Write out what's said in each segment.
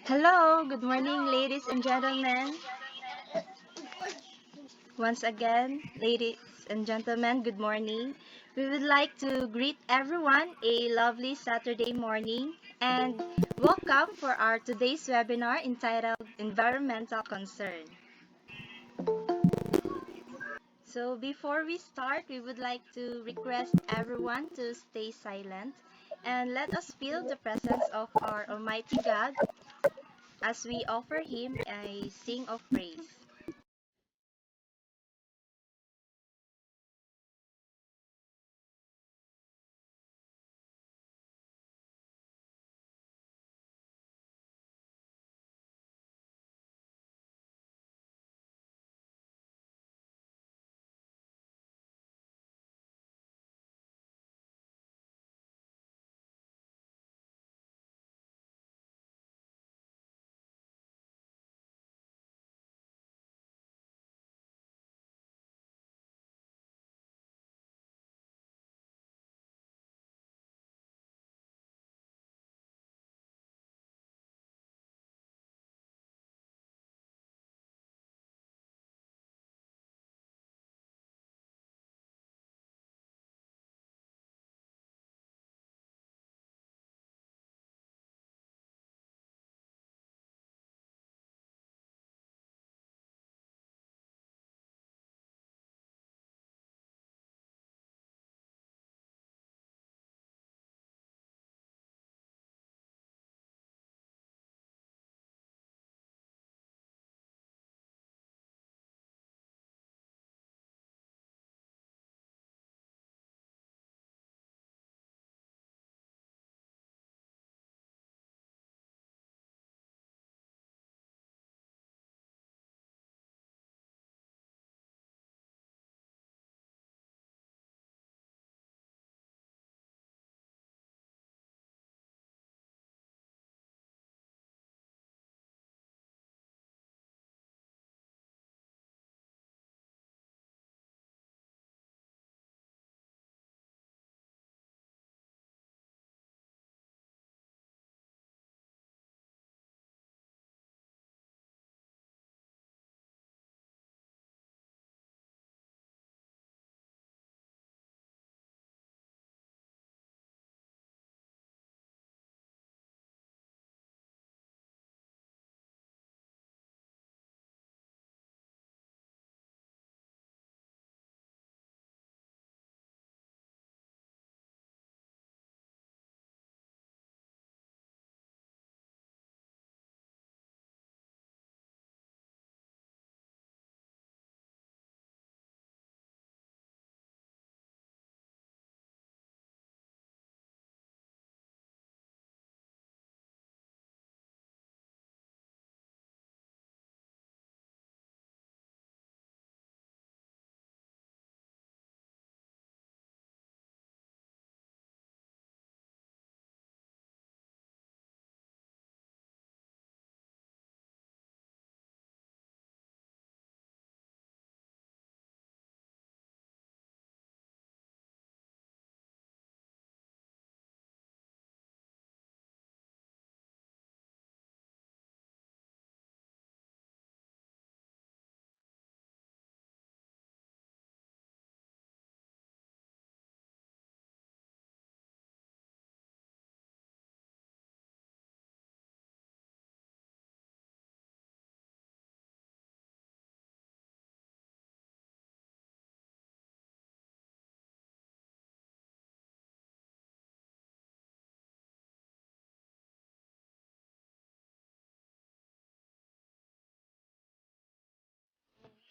Hello, good morning, ladies and gentlemen. Once again, ladies and gentlemen, good morning. We would like to greet everyone a lovely Saturday morning and welcome for our today's webinar entitled Environmental Concern. So before we start, we would like to request everyone to stay silent and let us feel the presence of our Almighty God as we offer Him a sing of praise.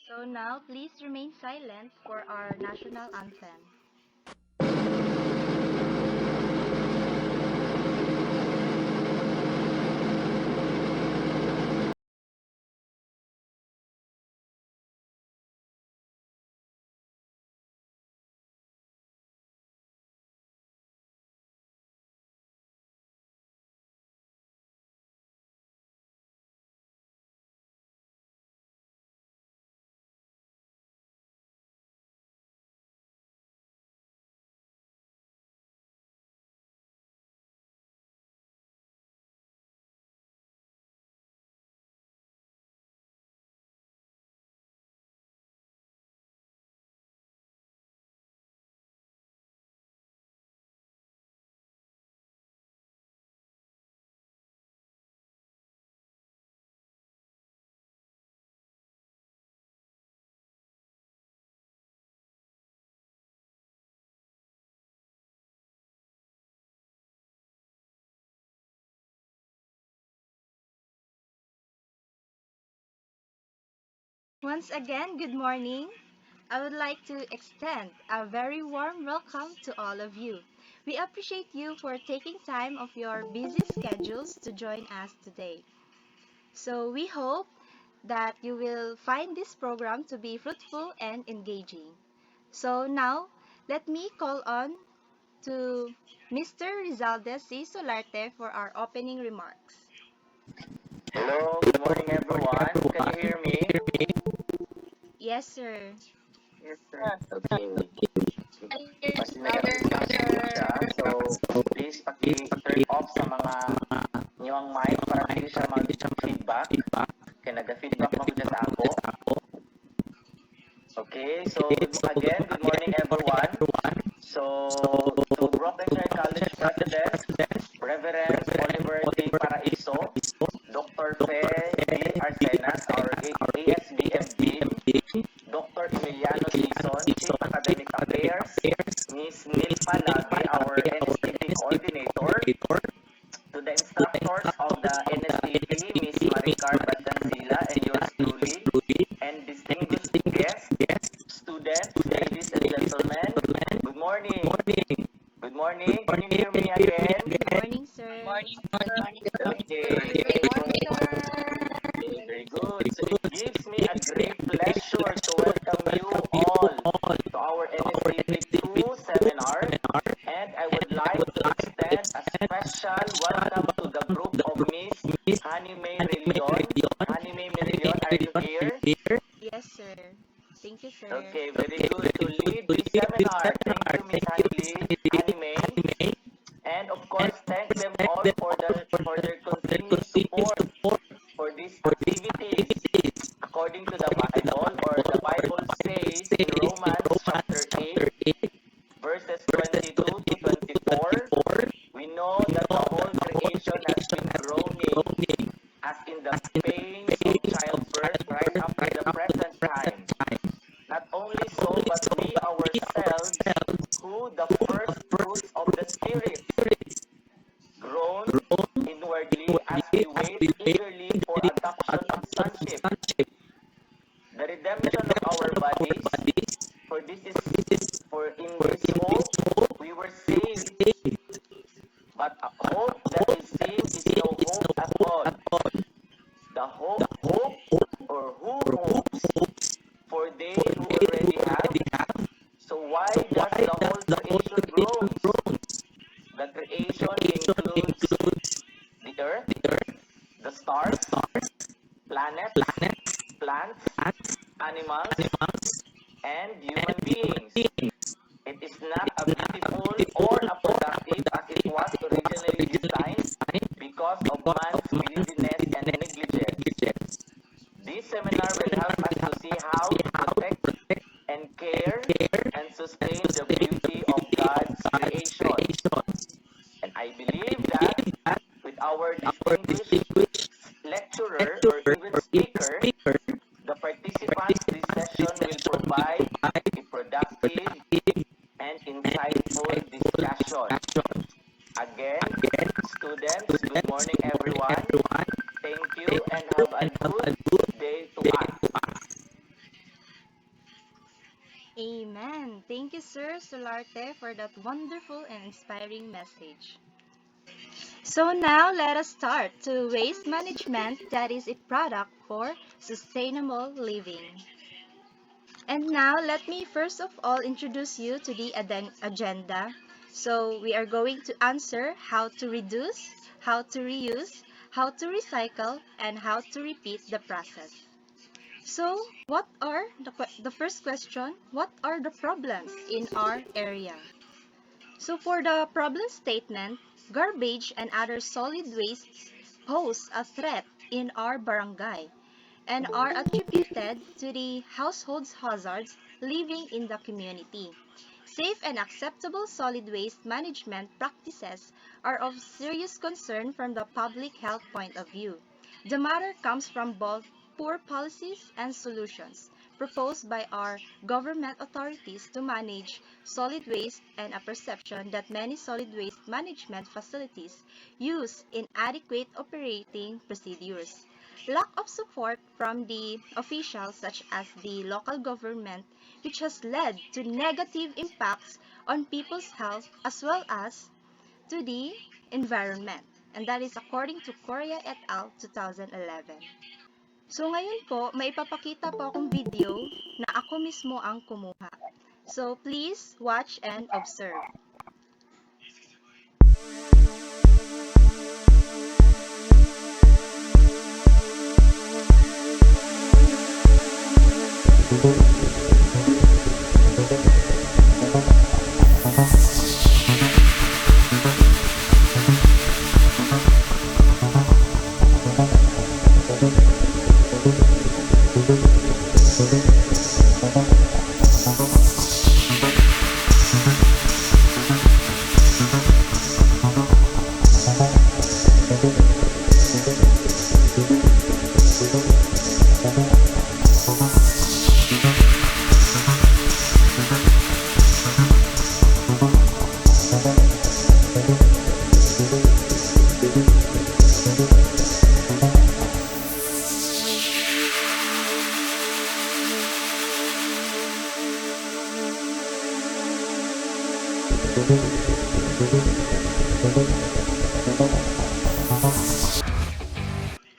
So now, please remain silent for our national anthem. Once again, good morning. I would like to extend a very warm welcome to all of you. We appreciate you for taking time of your busy schedules to join us today. So we hope that you will find this program to be fruitful and engaging. So now, let me call on to Mr. Rizalde C. Solarte for our opening remarks. Hello, good morning everyone. Can you hear me? Yes, sir. Yes, sir. Okay. Kasi nag-discussion po siya, so please paki-turn off sa mga inyong mic para hindi siya mag-feedback. Kaya nag-feedback mo sa ako. Okay, so again, good morning everyone. So, to Brockdenshire College President, Reverend Oliver T. Paraiso, Dr. Fe D. Arsenas, our ASBM Dean, Dr. Emiliano Sison, Chief Academic Affairs, Ms. Nilpa Labi, our NSTP Coordinator, to the instructors of the NSTP, Ms. Maricar Baldansila and yours truly, and distinguished guests, students, ladies and gentlemen, good morning. Good morning. Can you hear me again? Good morning, sir. Okay. Okay, very good. So it gives me a great pleasure to welcome you all to our NSTP 2 seminar. And I would like to extend a special welcome to the group of Miss Hannie Mae Rellon. Hannie Mae Rellon, are you here? Yes, sir. Thank you, sir. Okay, very good to lead this seminar. Thank you, Miss Hannie Mae. And of course, thank them all for their continued support for these activities. According to the Bible, or the Bible says in Romans chapter 8, verses 22 to 24, we know that the whole creation has been groaning as in the pains of childbirth right up to the present time. Not only so, but we ourselves, who the first fruits of the Spirit, groan inwardly as we wait eagerly for adoption of sonship, the redemption of our bodies. For this is for in this hope we were saved. But a hope that is seen is no hope at all. The hope or who hopes for they who already have. So why does the whole creation groans? The creation includes the earth, the stars, planets, plants, animals, and human beings. It is not a beautiful or a productive as it was originally designed because of man's greediness and negligence. This seminar will help us to see how to protect and care and sustain the beauty of God's creation. And I believe that with our distinguished lecturer or even speaker, the participants this session will provide a productive and insightful discussion. Again, students, good morning everyone. Thank you and have a good day to us. Amen. Thank you, Sir Solarte, for that wonderful and inspiring message. So now let us start to waste management that is a product for sustainable living. And now let me first of all introduce you to the agenda. So we are going to answer how to reduce, how to reuse, how to recycle, and how to repeat the process. So, what are the first question? What are the problems in our area? So, for the problem statement, garbage and other solid wastes pose a threat in our barangay and are attributed to the household hazards living in the community. Safe and acceptable solid waste management practices are of serious concern from the public health point of view. The matter comes from both poor policies and solutions proposed by our government authorities to manage solid waste and a perception that many solid waste management facilities use inadequate operating procedures. lack of support from the officials such as the local government, which has led to negative impacts on people's health as well as to the environment. And that is according to Korea et al. 2011. So ngayon po, maipapakita po akong video na ako mismo ang kumuha. So please watch and observe.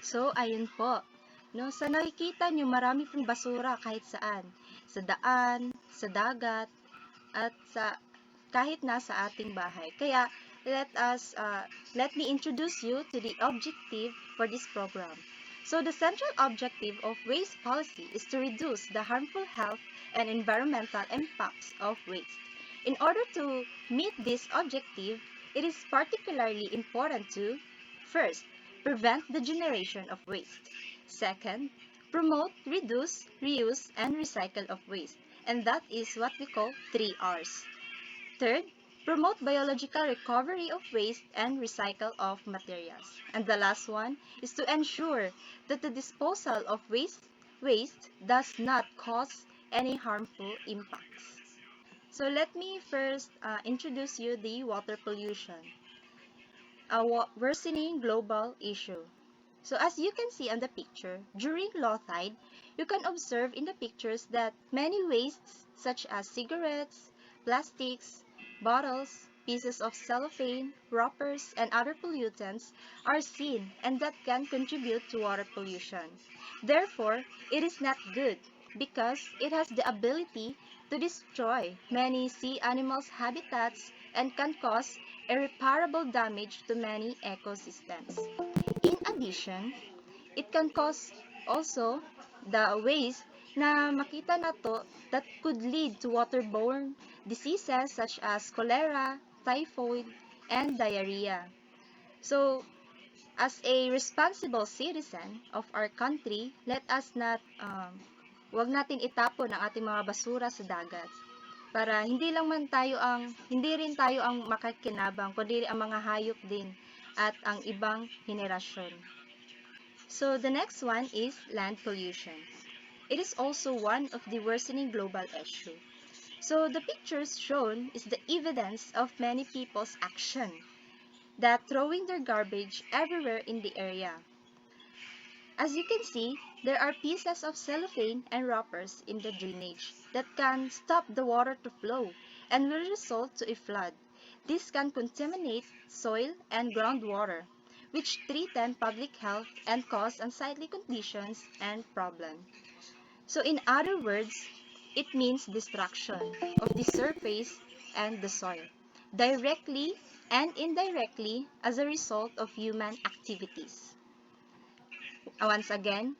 So, ayun po. No, sa nakikita nyo, marami pong basura kahit saan. Sa daan, sa dagat, at sa kahit nasa ating bahay. Kaya, let me introduce you to the objective for this program. So, the central objective of waste policy is to reduce the harmful health and environmental impacts of waste. In order to meet this objective, it is particularly important to, first, prevent the generation of waste. Second, promote, reduce, reuse, and recycle of waste. And that is what we call 3 R's. Third, promote biological recovery of waste and recycle of materials. And the last one is to ensure that the disposal of waste does not cause any harmful impacts. So let me first introduce you the water pollution, a worsening global issue. So as you can see on the picture, during low tide, you can observe in the pictures that many wastes such as cigarettes, plastics, bottles, pieces of cellophane, wrappers, and other pollutants are seen and that can contribute to water pollution. Therefore, it is not good because it has the ability to destroy many sea animals' habitats and can cause irreparable damage to many ecosystems. In addition, it can cause also the waste na makita nato that could lead to waterborne diseases such as cholera, typhoid, and diarrhea. So, as a responsible citizen of our country, let us not wag natin itapon ang ating mga basura sa dagat para hindi rin tayo ang makakinabang kundi ang mga hayop din at ang ibang henerasyon. So the next one is land pollution. It is also one of the worsening global issue. So the pictures shown is the evidence of many people's action that throwing their garbage everywhere in the area. As you can see, there are pieces of cellophane and wrappers in the drainage that can stop the water to flow and will result to a flood. This can contaminate soil and groundwater, which threaten public health and cause unsightly conditions and problems. So in other words, it means destruction of the surface and the soil, directly and indirectly as a result of human activities. Once again,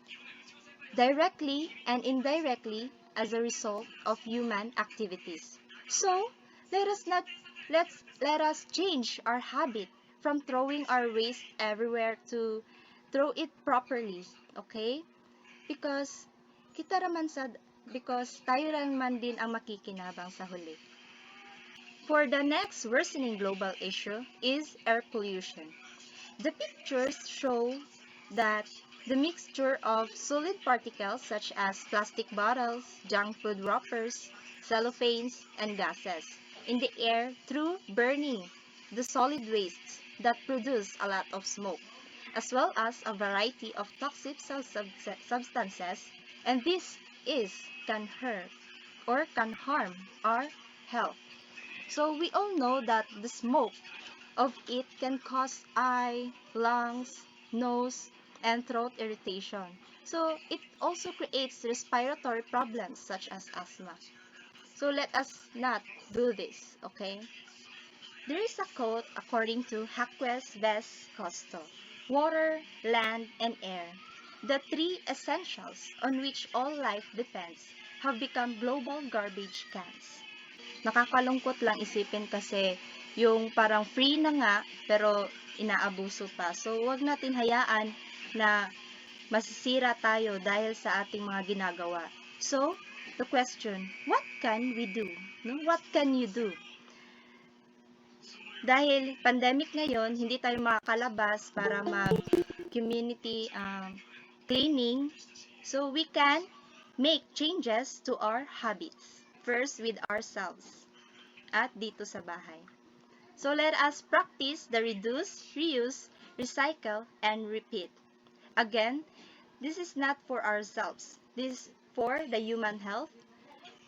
directly and indirectly as a result of human activities. So, let us change our habit from throwing our waste everywhere to throw it properly, okay? Because kita raman sa because tayo lang man din ang makikinabang sa huli. For the next worsening global issue is air pollution. The pictures show that the mixture of solid particles such as plastic bottles, junk food wrappers, cellophanes, and gases in the air through burning the solid wastes that produce a lot of smoke. as well as a variety of toxic substances, and this is can hurt or can harm our health. So we all know that the smoke of it can cause eye, lungs, nose, and throat irritation. So it also creates respiratory problems such as asthma. So let us not do this, okay? There is a quote according to Jacques Vest Costo: water, land, and air, the three essentials on which all life depends, have become global garbage cans. Nakakalungkot lang isipin kasi yung parang free na nga pero inaabuso pa. So wag natin hayaan na masisira tayo dahil sa ating mga ginagawa. So, the question, what can we do? No? What can you do? Dahil pandemic ngayon, hindi tayo makakalabas para mag-community cleaning. So, we can make changes to our habits. First, with ourselves at dito sa bahay. So, let us practice the reduce, reuse, recycle, and repeat. Again, this is not for ourselves. This is for the human health,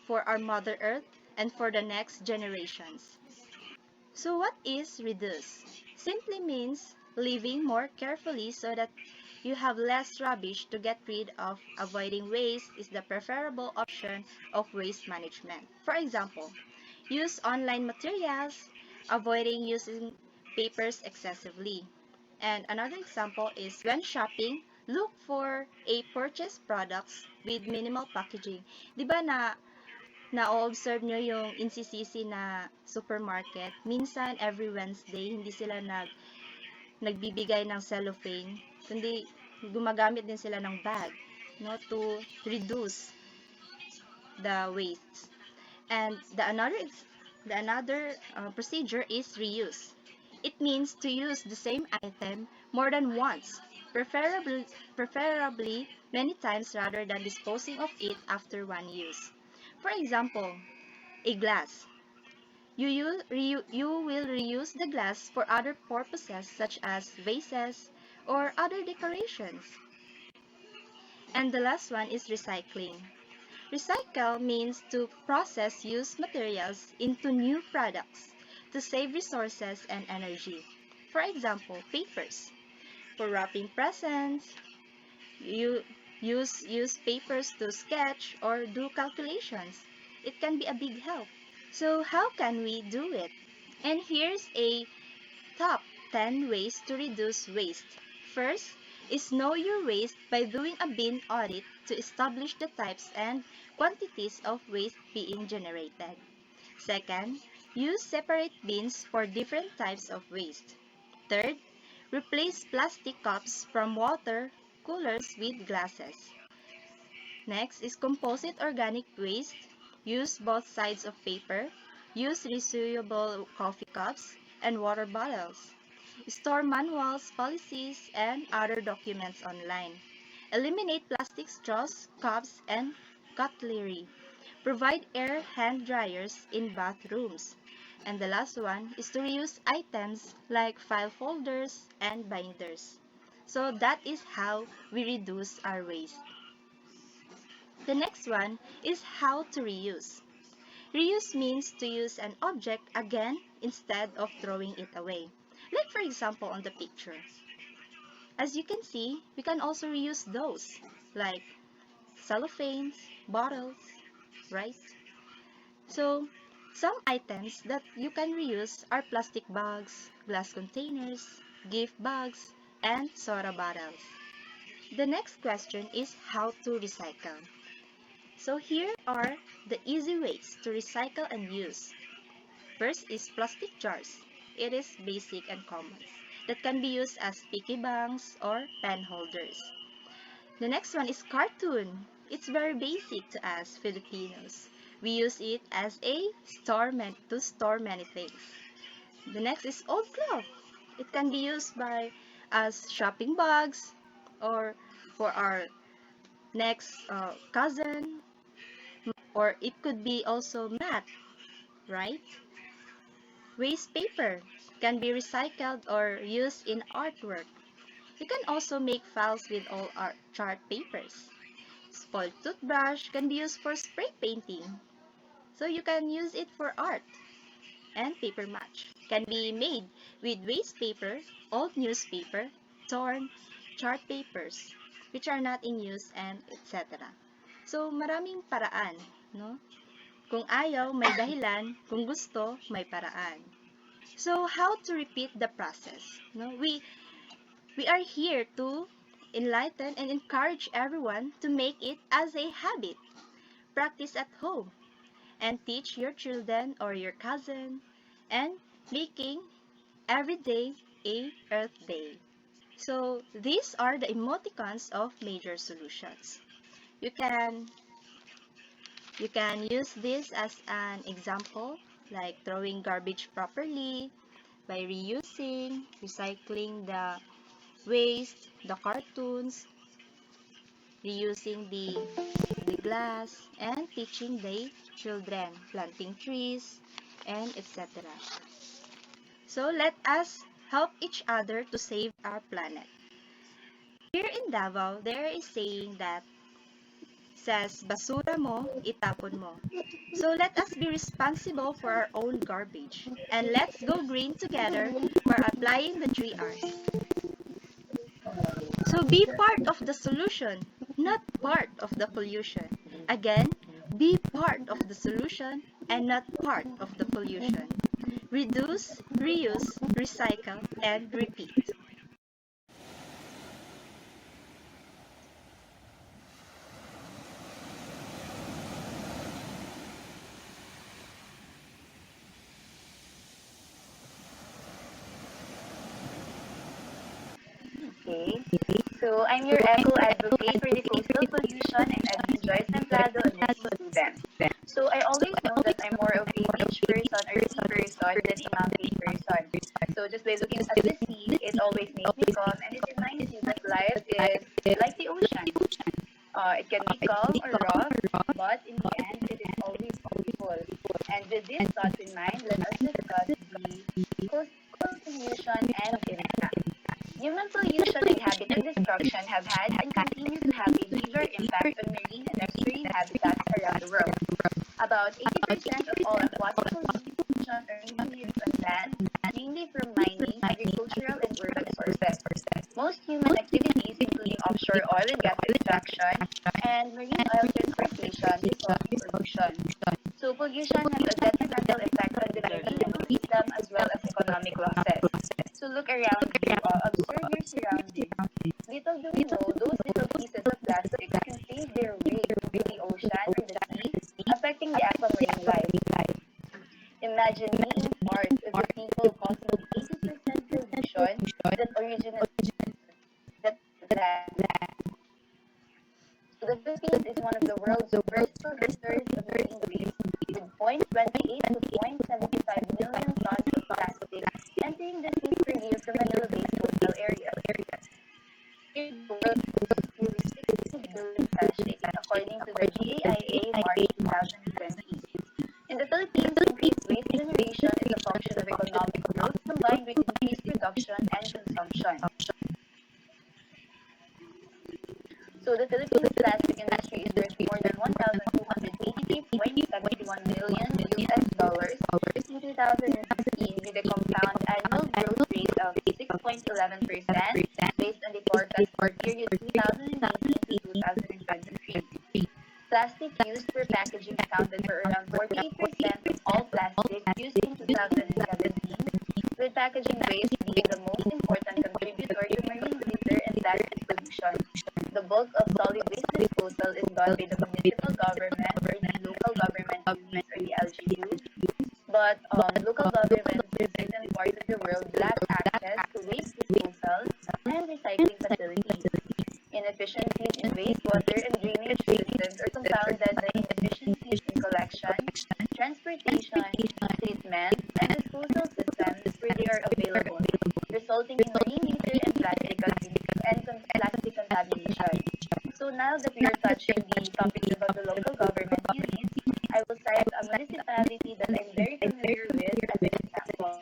for our Mother Earth, and for the next generations. So what is reduce? Simply means living more carefully so that you have less rubbish to get rid of. Avoiding waste is the preferable option of waste management. For example, use online materials, avoiding using papers excessively. And another example is when shopping, look for a purchase products with minimal packaging. 'Di ba na-observe nyo yung NCCC na supermarket? Minsan every Wednesday hindi sila nagbibigay ng cellophane, kundi gumagamit din sila ng bag, no, to reduce the waste. And the another procedure is reuse. It means to use the same item more than once, preferably many times rather than disposing of it after one use. For example, a glass. You will reuse the glass for other purposes such as vases or other decorations. And the last one is recycling. Recycle means to process used materials into new products to save resources and energy. For example, papers. For wrapping presents, you use papers to sketch or do calculations. It can be a big help. So how can we do it? And here's a top 10 ways to reduce waste. First is know your waste by doing a bin audit to establish the types and quantities of waste being generated. Second, use separate bins for different types of waste. Third, replace plastic cups from water coolers with glasses. Next is composite organic waste. Use both sides of paper. Use reusable coffee cups and water bottles. Store manuals, policies, and other documents online. Eliminate plastic straws, cups, and cutlery. Provide air hand dryers in bathrooms. And the last one is to reuse items like file folders and binders. So that is how we reduce our waste. The next one is how to reuse. Reuse means to use an object again instead of throwing it away. Like for example on the picture. As you can see, we can also reuse those, like cellophanes, bottles, right? So, some items that you can reuse are plastic bags, glass containers, gift bags, and soda bottles. The next question is how to recycle. So here are the easy ways to recycle and use. First is plastic jars. It is basic and common, that can be used as piggy banks or pen holders. The next one is cartoon. It's very basic to us Filipinos. We use it as a to store many things. The next is old cloth. It can be used by as shopping bags or for our next cousin, or it could be also mat, right? Waste paper can be recycled or used in artwork. You can also make files with all art chart papers. Spoiled toothbrush can be used for spray painting, so you can use it for art. And paper match can be made with waste paper, old newspaper, torn, chart papers, which are not in use, and etc. So, maraming paraan, no? Kung ayaw, may dahilan. Kung gusto, may paraan. So, how to repeat the process? No? We are here to enlighten and encourage everyone to make it as a habit. Practice at home and teach your children or your cousin and making every day a Earth Day. So these are the emoticons of major solutions. You can you can use this as an example, like throwing garbage properly by reusing, recycling the waste, the cartoons, reusing the glass, and teaching the children planting trees, and etc. So let us help each other to save our planet. Here in Davao, there is saying that says, basura mo, itapon mo. So let us be responsible for our own garbage. And let's go green together for applying the 3 R's. So be part of the solution, not part of the pollution. Again, be part of the solution and not part of the pollution. Reduce, reuse, recycle, and repeat. Okay. So I'm your eco advocate for the coastal pollution. I'm Edelyn Joyce Templado, a nursing student. So I always know that I'm more of a beach person or sea person than a mountain person. So just by looking at the sea, it always makes me calm and it reminds you that life is like the ocean. It can be calm or rough, but in the end, it is always beautiful. And with these thoughts in mind, let us discuss the coastal pollution and impact. Human pollution and habitat destruction have had and continue to have a major impact on marine and estuarine habitats around the world. About 80% of all aquatic pollution originates on land, mainly from mining, agricultural, and urban sources. Most human activities, including offshore oil and gas extraction and marine oil transportation, result in pollution. So pollution has a detrimental effect on the marine ecosystem as well as economic losses. So look around you, observe your surroundings. Little do we know, those little pieces of plastic can save their way to the ocean or the sea, affecting the aquamarine life. Imagine being part of the people causing 80% pollution that originates that. So the Philippines is one of the world's worst producers of marine waste, with 0.28 to 0.75 million tons of plastic entering the sea per year from Manila-based coastal areas. The world is nearly 60 billion sachets, according to the GAIA March 2020. In the Philippines, increased waste generation is a function of economic growth combined with increased production and consumption. So the Philippines plastic industry is worth more than 1,283.71 million US dollars in 2016, with a compound annual growth rate of 6.11% based on the forecast for period 2019 to 2023. Plastic used for packaging accounted for around 48% of all plastic used in 2017, with packaging waste being the most important contributor to marine litter and plastic pollution. The bulk of solid waste disposal is done by the municipal government or the local government units or the LGUs, but local governments in certain parts of the world lack access to waste disposal and recycling facilities. Inefficiencies in wastewater and drainage systems are compounded by inefficiencies in collection, transportation, treatment, and disposal systems where they are available, resulting in marine litter and plastic contamination. So now that we are touching the topics about the local government units, I will cite a municipality that I'm very familiar with as an example.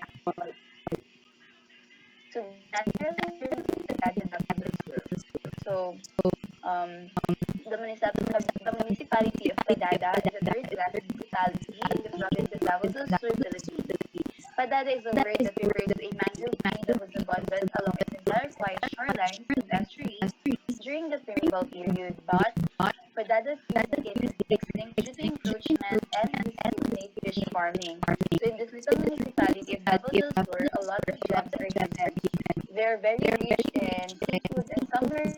So naturally, the municipality of Padada is a third-class municipality in the province of Davao del Sur, Philippines. Padada is a word that refers to a mangrove tree that was abundant along its entire quiet shorelines and estuaries during the Primeval period, but Padada few became extinct due to encroachment and indiscriminate fish farming. So in this little municipality of Davao del Sur, a lot of gems are hidden. They're very rich in seafood and somewhere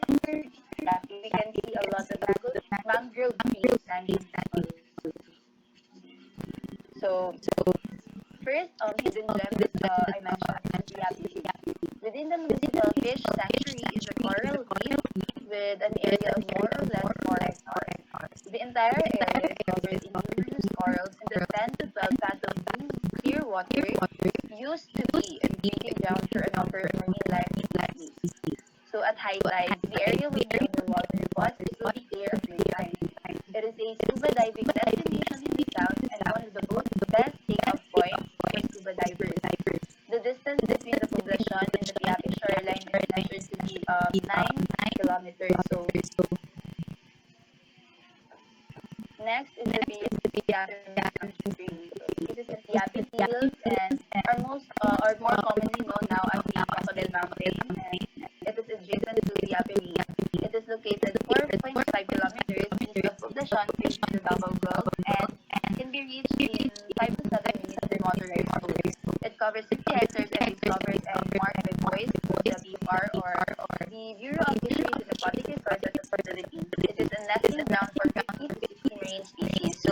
we can see a lot of mangrove trees and so first hidden gem is I mentioned is the Yapi. Within the municipal fish sanctuary is a coral reef with an area of more or less 4 hectares. The entire area is covered in numerous corals and the 10 to 12 fathom blue clear water used to be a breeding ground for a number of marine life species. So at high tides, the area will be underwater, but it will be clear at low tide. It is a scuba diving destination in the south and one of the best take-off points for scuba divers. The distance between the poblacion and the Piapit shoreline is measured to be 9 kilometers. So next is the Piapit tree. This is the Piapit Hills and are more commonly known now as the Papadel Mountain. And it is adjacent to Piapit. It is located 4.5 kilometers east of Poblacion, facing the Davao Gulf, and can be reached in 5 to 7 minutes by motorized boat. It covers 50 hectares and is covered and marked by Joyce, the BFR, or the Bureau of Fisheries and Aquatic Resources of the Philippines. It is a nesting ground for 50 to 60 marine species. So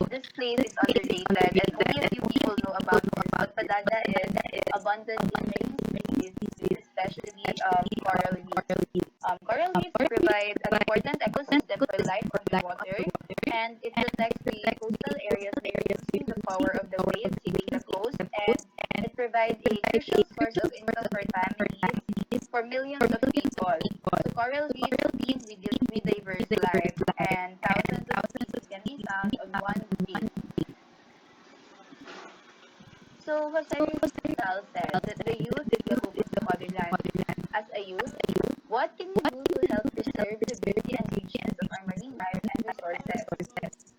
this place is underrated and only a few people know about it. But Padada is abundant in marine species, especially coral reefs. Coral reefs provide an important ecosystem for life underwater, and it protects the coastal areas by reducing the power of the waves hitting the coast, and it provides a crucial source of income for families for millions of people. So coral reefs deal with diverse life, and thousands of species can be found on one reef. So Jose Rizal said that the youth is the hope of the motherland. As a youth, what can you do to help preserve the beauty and richness of our marine life and resources?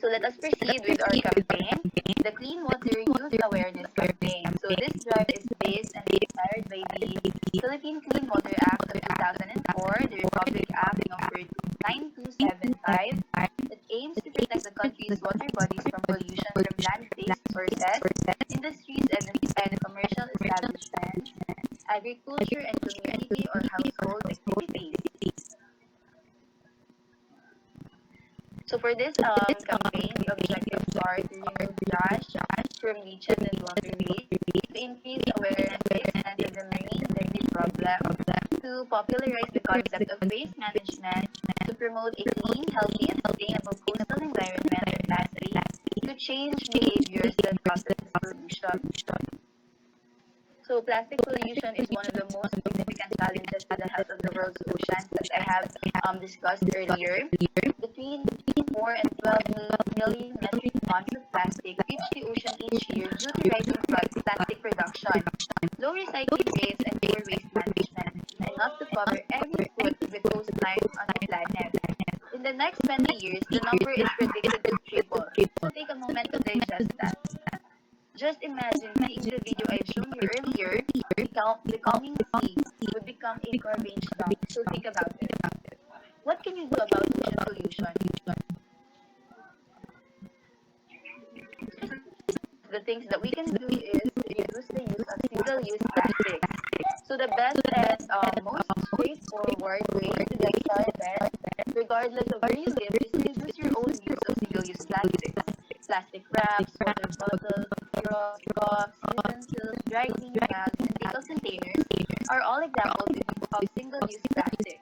So let us proceed with our campaign, the Clean Water Youth Awareness Campaign. So this drive is based and inspired by the Philippine Clean Water Act of 2004, the Republic Act number 9275. It aims to protect the country's water bodies from pollution from land-based sources, industries, and commercial establishments, agriculture, and community or household activities. So for this campaign, the objectives are to remove trash from beaches and waterways, to increase awareness to the extent of the marine debris problem, to popularize the concept of waste management, to promote a clean, healthy, and sustainable coastal environment, and lastly, to change behaviors that causes pollution. So plastic pollution is one of the most significant challenges to the health of the world's oceans, as I have discussed earlier. Between 4 and 12 million metric tons of plastic reach the ocean each year due to rising plastic production, low recycling rates, and poor waste management, and not to cover every foot of the coastline on the planet. In the next 20 years, the number is predicted to triple. So take a moment to digest that. Just imagine seeing the video I showed you earlier, the calming sea would become a garbage dump. So think about it. What can you do about ocean pollution? The things that we can do is reduce the use of single-use plastics. So the best and most straightforward way to get started, regardless of where you live, is to reduce your own use of single-use plastics. Plastic wraps, water bottles, straws, utensils, dry cleaning bags, and paper containers are all examples of single-use plastic.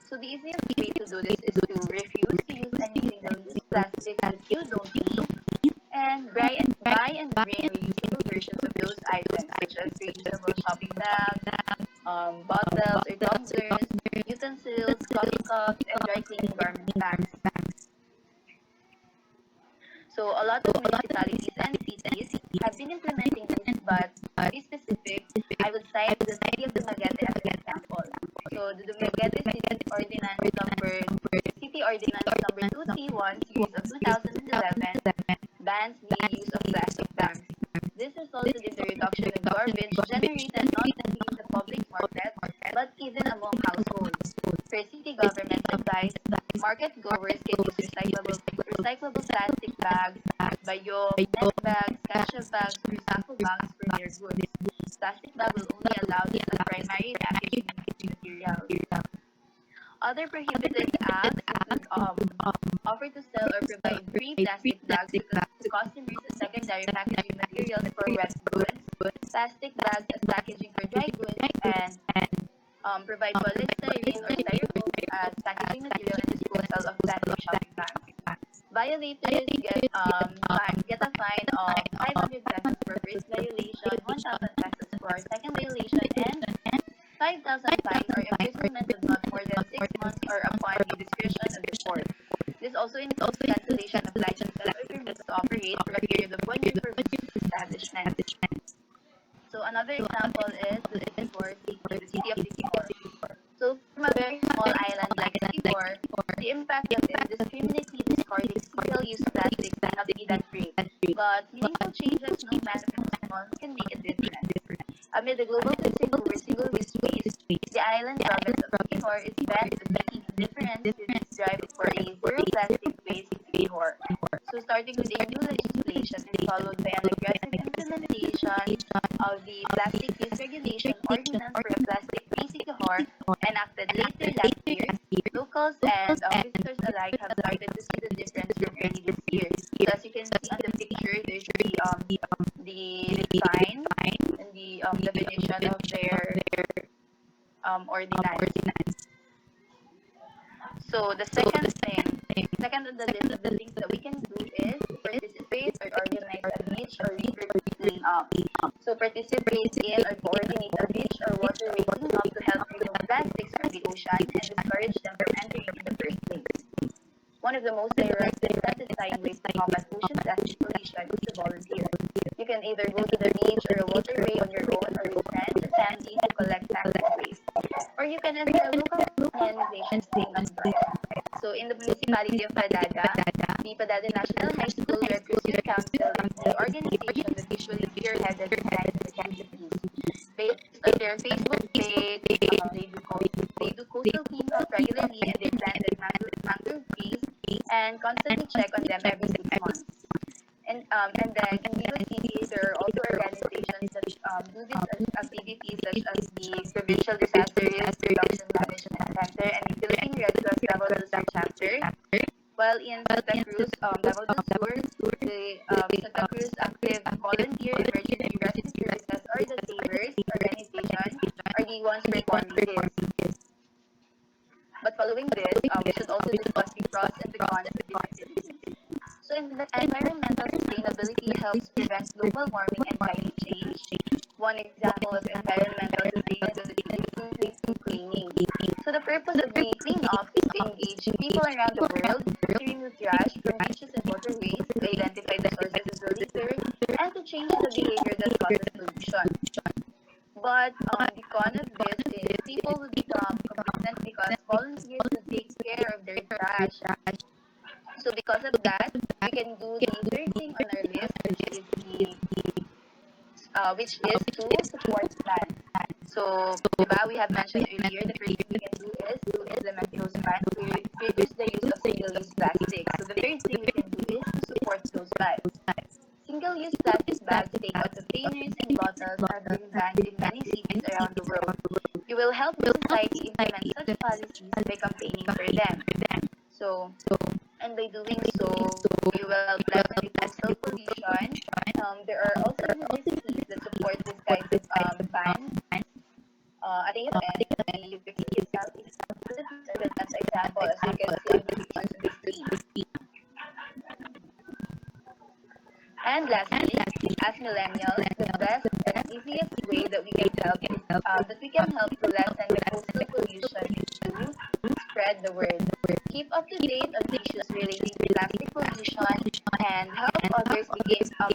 So the easiest way to do this is to refuse to use any single-use plastic that you don't need, and buy and bring reusable versions of those items, such as reusable shopping bags, bottles or tumblers, utensils, coffee cups, and dry cleaning garment bags. So a lot of municipalities and cities have been implementing this, but to be specific, I would cite the city of Dumaguete as an example. So So the Dumaguete City Ordinance number 231 series of 2011 bans the use of plastic bags. This resulted in the reduction of garbage generated not only in the public market but even among households. Per city government advice, market goers can use recyclable plastic bags, bayog, net bags, kasha bags, or sacco bags for their goods. Plastic bag will only allowed as the primary packaging material. Other prohibited acts include offer to sell or provide free plastic bags to customers as secondary packaging materials for wet goods, plastic bags as packaging for dry goods, and provide polystyrene or styrofoam as packaging material and disposal of plastic shopping bags. Violators get a fine of 500 pesos for first violation, 1,000 pesos for second violation, and 5,000 fine or imprisonment of not more than 6 months or upon the discretion of the court. This also includes cancellation of licenses or permits to operate for a period of 1 year for business establishments. So another example is the city of Sikihor. So from a very small island like Sikihor, the impact of indiscriminately discarding single-use plastics may not be that great, but meaningful changes, no matter how small, can make a difference. Amid the global concern over single-use waste, the island province of Sikihor is bent on making a difference with its drive for a zero plastic waste Sikihor. So starting with a new legislation and followed by an aggressive implementation of the Plastic Use Regulation Ordinance for a Plastic-Free Sikihor enacted later last year, locals and visitors alike have started to see the difference from early this year. So as you can see on the picture, there's the sign and the definition of their ordinance. So the second on the list of the things that we can do is participate or organize a beach or river cleanup. So participate in or coordinate a beach or waterway cleanup to help remove plastics from the ocean and discourage them from entering in the first place. One of the most direct and satisfying ways to combat ocean plastic pollution is to volunteer. You can either go to the beach or a waterway on your own or with friends or family to collect plastic waste, or you can enter a local organization's cleanup drive. So in the municipality of Padada, the Padada National High School Red Crusader Council is the organization that usually spearheaded the scientific activities. Based on their Facebook page, they do coastal cleanup regularly and they planted mangrove trees and constantly check on them every 6 months. And then in Vivo City, there are also organizations that do these activities such as the Provincial Disaster Risk Reduction Management Center and the Philippine Red Cross Davao del Sur chapter. While in Santa Cruz, Davao del Sur, the Santa Cruz Active Volunteer Emergency Rescue Services or the SAVERS organization are the ones performing this. But following this, we should also discuss the pros and the cons of these activities. So environmental sustainability helps prevent global warming and climate change. One example of environmental sustainability is through cleaning. So the purpose of the cleanup is to engage people around the world to remove trash from beaches and waterways, to identify the sources of the litter, and to change the behavior that causes pollution. But the con of this is people would become complacent because volunteers would take care of their trash. So because of that, we can do the third thing on our list, which is to support plants. So, we have mentioned earlier, the first thing we can do is to implement those plants to reduce the use of single-use plastic. So the third thing we can do is to support those plants. Single-use plastic bags take out containers and bottles have been banned in many cities around the world. You will help the society implement such policies by campaigning for them. So, and by doing so, you will lessen the coastal pollution. There are also universities that support this kind of ban. At the end, the Wikipedia is the best example, as you can see on the pictures on the screen. And lastly, as millennials, the best and easiest way that we can help to lessen the coastal pollution is to spread the word. Keep up to date on issues relating to plastic pollution and help others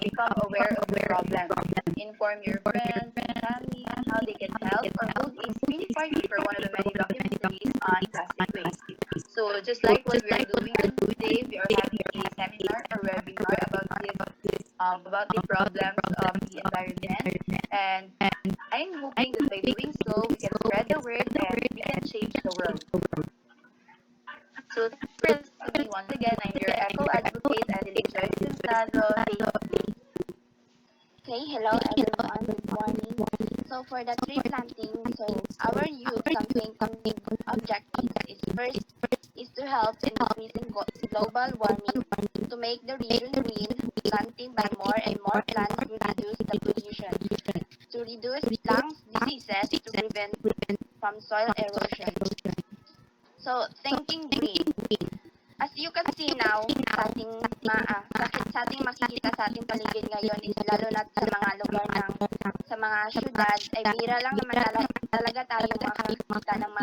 become aware of the problem. Inform your friends and family how they can help or hold a screening party for one of the many documentaries on plastic waste. So just like what we are doing today, we are having a seminar or webinar about the problems of the environment, and I'm hoping that by doing so, we can spread the word and we can change the world. So first, to me once again, I'm your eco advocate, Edelyn Joyce Templado. Okay, hello everyone. Good morning. So for the tree planting, so our youth campaign objectives is first is to help in decreasing global warming, to make the region green, planting by more and more plants to reduce the pollution, to reduce lungs diseases, to prevent from soil erosion. So thinking green. As you can see now, sa ating makikita sa ating paligid ngayon is lalo na sa mga lugar sa mga syudad, ay bira lang naman talaga tayo makakita ng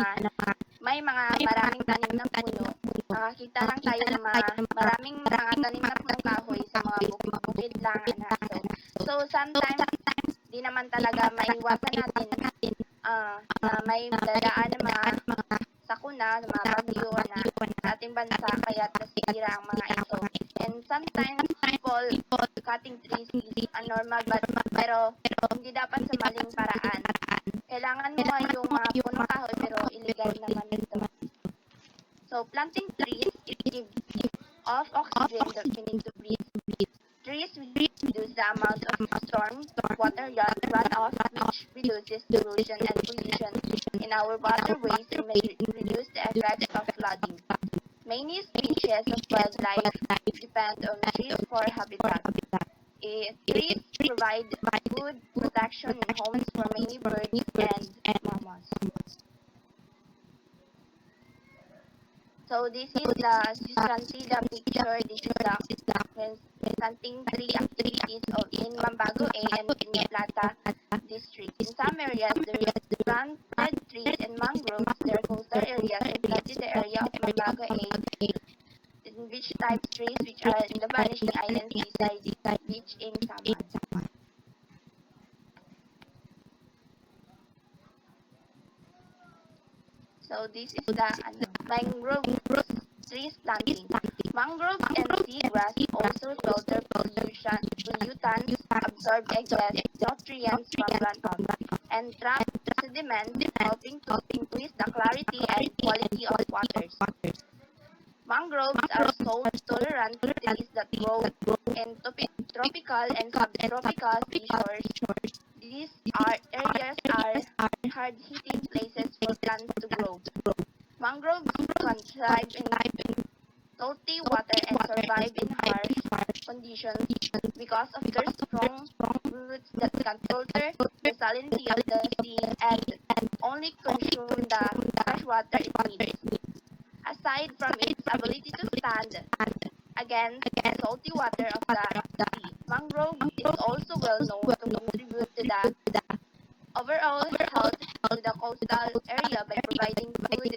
may mga maraming tanim ng puno. Makakita lang tayo ng maraming mga tanim na punong kahoy sa mga bukid lang. So sometimes, di naman talaga maiwasan natin na may dadaan ng mga sakuna, ng mga bagyo na sa ating bansa, kaya nasisira ang mga ito. And sometimes people cutting trees is normal, pero hindi dapat sa maling paraan. Kailangan mo nga yung mga punong kahoy, pero illegal naman ito. So planting trees, it gives off oxygen that we need to breathe. Trees reduce the amount of storm water runoff, which reduces erosion and pollution in our waterways and may reduce the effects of flooding. Many species of wildlife depend on trees for habitat. Trees provide food, protection, and homes for many birds and mammals. So this is you can see the picture. This is the planting tree activities in Mambago A and Plata district. In some areas, there is planted trees and mangroves. There are coastal areas and planted the area of Mambago A, in which type trees which are in the vanishing island seaside beach in Samar. So this is the mangrove trees planting. Mangroves and seagrass also filter pollutants, absorb excess nutrients from runoff, and trap sediment, helping to increase the clarity and quality of waters. Mangroves are salt-tolerant trees that grow in tropical and subtropical seashores. These areas are hard-hitting places for plants to grow. Mangroves can thrive in salty water and survive in harsh conditions because of their strong roots that can filter the salinity of the sea and only consume the fresh water it needs. Aside from its ability to stand against the salty water of the sea, mangrove is also well known to contribute to the overall health to the coastal area by providing food,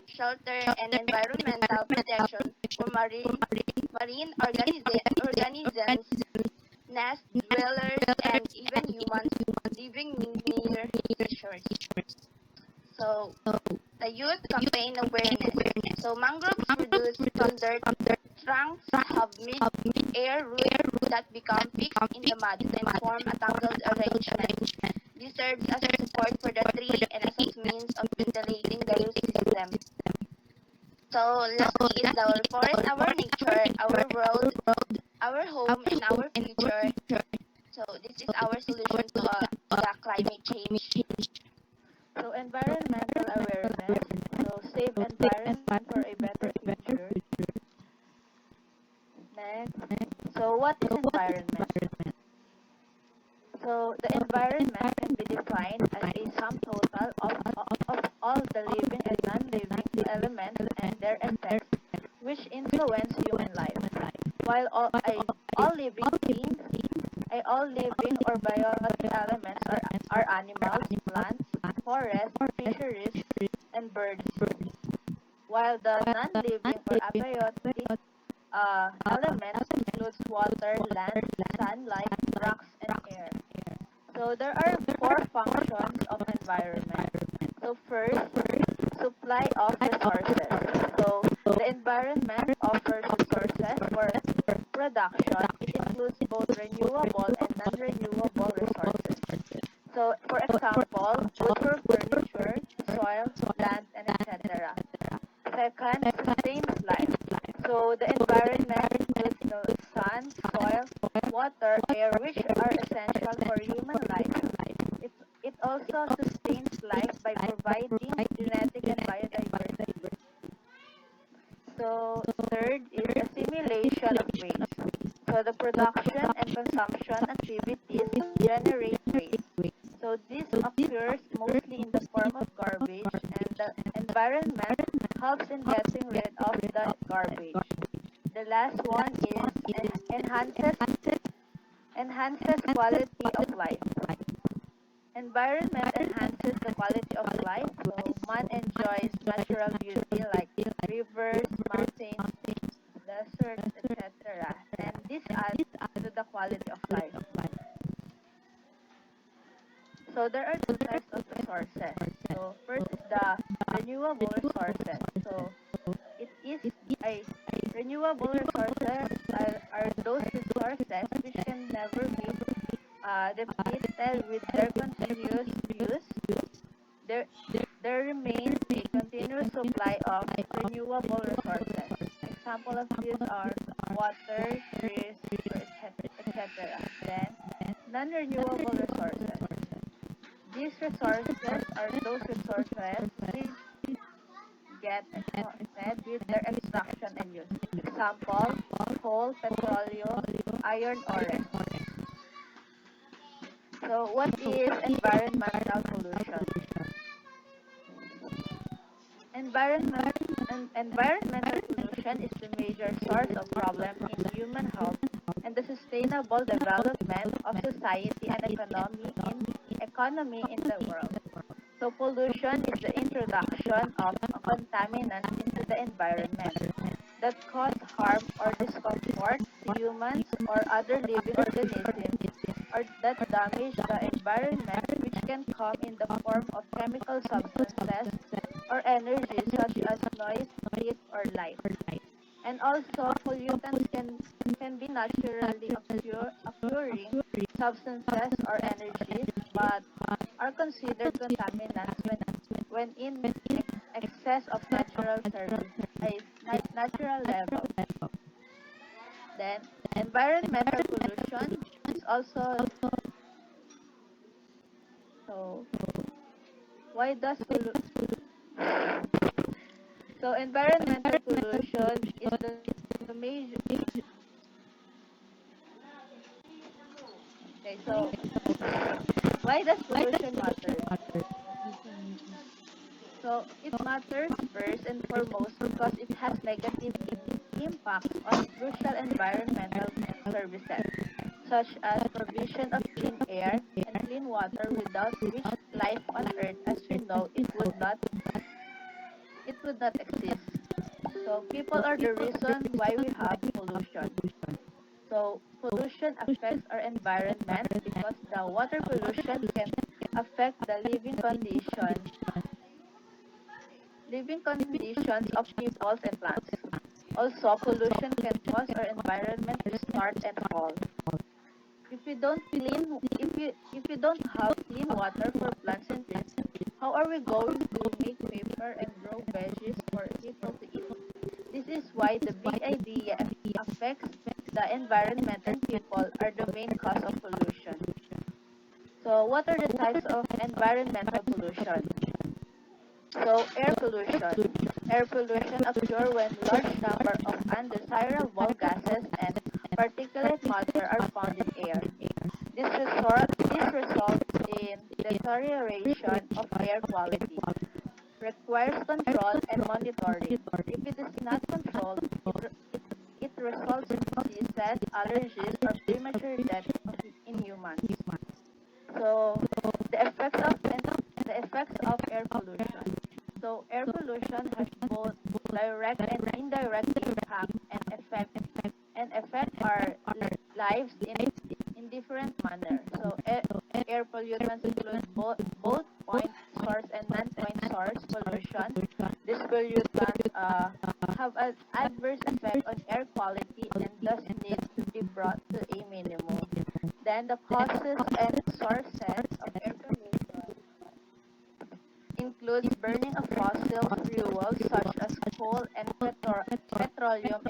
shelter, and environmental protection for marine organisms, nest dwellers, and even humans living near shores. So, the youth campaign awareness. So, mangroves produce from their trunks have mid-air roots that become fixed in the mud and form a tangled arrangement. This serves as a support for the tree and as a means of ventilating the root system. So, lastly is our forest, our nature, our world, our home, and our future. So, this is our solution to the climate change. So environmental awareness, so save environment for a better future. Next, so what is environment? So the environment can be defined as a sum total of all the living and non-living elements and their effects which influence human life. While all living beings, all living or biotic elements are animals, plants, forests, fisheries, and birds. While the non-living or abiotic elements includes water, land, sunlight, rocks, and air. So there are four functions of environment. So first, supply of resources. So the environment offers resources for production. It includes both renewable and non-renewable resources. So for example, wood for furniture, soil, land, and etc. Second, sustains life. So the environment includes the sun, soil, water, air, which are essential for human life. It also sustains life by providing genetic and biodiversity. So third is assimilation of waste. So the production and consumption activities generate waste. So this occurs mostly in the form of garbage, and the environment helps in getting rid of the garbage. The last one is enhances quality of life. Environment enhances the quality of life, so man enjoys natural beauty like rivers, mountains, deserts, etc. And this adds to the quality of life. So there are two types of resources. So first is the renewable resources. So it is a renewable resources are those resources which can never be depleted with their continuous use. There remains a continuous supply of renewable resources. Example of these are water, trees, etc. Then non-renewable resources. These resources are those resources which get exhausted with their extraction and use. Example, coal, petroleum, iron, ore. So what is environmental pollution? Environmental pollution is the major source of problem in human health and the sustainable development of society and economy in the world. So pollution is the introduction of contaminants into the environment that cause harm or discomfort to humans or other living organisms, or that damage the environment, which can come in the form of chemical substances or energy such as noise, heat, or light. And also, pollutants can be naturally occurring substances or energies, but are considered contaminants when in excess of natural level. Then, environmental pollution is also so. Why does so environmental pollution is the major. Okay, so why does pollution matter? So it matters first and foremost because it has negative impacts on crucial environmental services, such as provision of clean air and clean water, without which life on Earth, as we know, it would not exist. So people are the reason why we have pollution. So pollution affects our environment because the water pollution can affect the living conditions of peoples and plants. Also, pollution can cause our environment to start and fall. If we don't have clean water for plants and trees, how are we going to make paper and grow veggies for people to eat? This is why the big idea affects the environment and people are the main cause of pollution. So what are the types of environmental pollution? So air pollution. Air pollution occurs when large number of undesirable gases and particulate matter are found in air. This results in deterioration of air quality, requires control and monitoring. If it is not controlled, it results in diseases, allergies, or premature death in humans. So the effects of air pollution. So air pollution has both direct and indirect impact and affect our lives in different manner. So air pollutants include both an adverse effect on air quality and thus needs to be brought to a minimum. Then the causes and sources of air pollution includes burning of fossil fuels such as coal and petroleum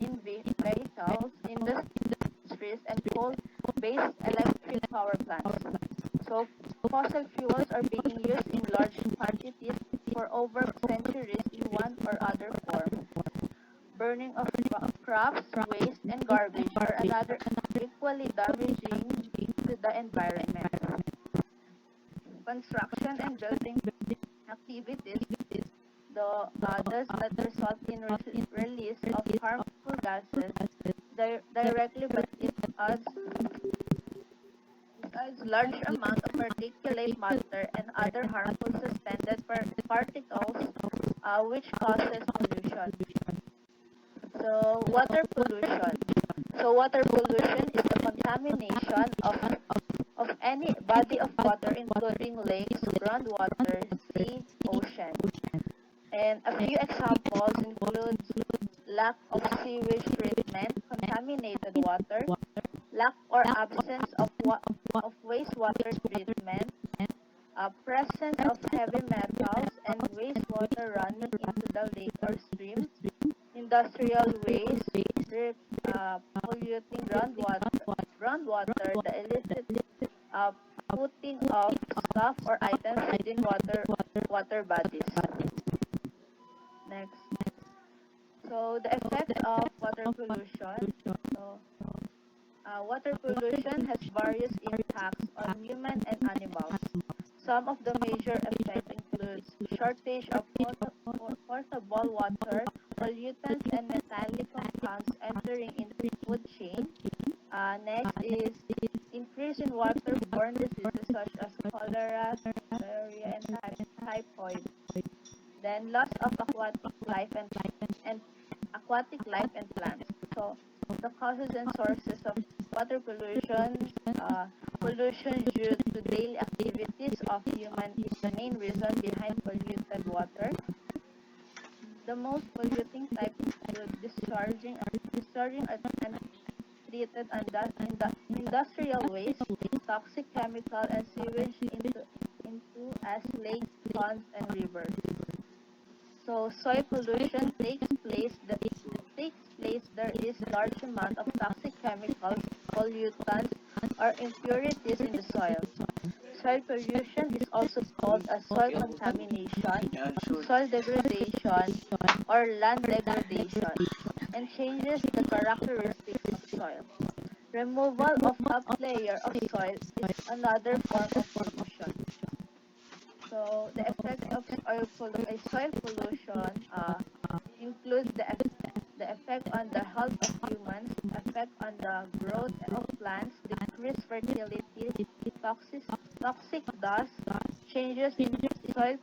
in vehicles, industries, and coal-based electric power plants. So fossil fuels are being used in large quantities for over centuries in one or other form. Burning of crops, waste, and garbage are another equally damaging to the environment. Construction and building activities does not result in release of harmful gases directly, but it adds large amount of particulate matter and other harmful suspended particles, which causes pollution. So water pollution. So water pollution is the contamination of any body of water, including lakes, groundwater, sea, ocean. And a few examples include lack of sewage treatment, contaminated water, lack or absence of wastewater treatment, presence of heavy metals and wastewater running into the lake or streams, industrial waste, polluting groundwater, the illicit putting of stuff or items within water bodies. Next. So the effect of water pollution. So, water pollution has various impacts on human and animals. Some of the major effects include shortage of potable water, pollutants and metallic compounds entering into the food chain. Next is increase in waterborne diseases such as cholera, diarrhea, and typhoid. Then loss of aquatic life and plants. So the causes and sources of water pollution. Pollution due to daily activities of humans is the main reason behind polluted water. The most polluting types include discharging untreated industrial waste, toxic chemical, and sewage into as lakes, ponds, and rivers. So soil pollution takes place. There is large amount of toxic chemicals, pollutants, or impurities in the soil. Soil pollution is also called as soil contamination, soil degradation, or land degradation, and changes the characteristics of soil. Removal of top layer of soil is another form of pollution. So the effects of soil pollution include the effect on the health of humans, effect on the growth of plants, decreased fertility, toxic dust, changes in soil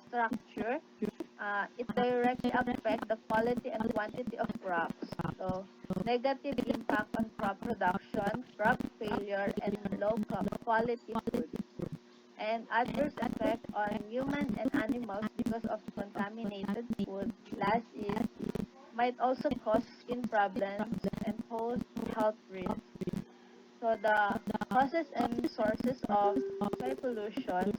structure. It directly affects the quality and quantity of crops. So negative impact on crop production, crop failure, and low quality food. And adverse effect on human and animals because of contaminated food. Last is might also cause skin problems and pose health risks. So the causes and sources of soil pollution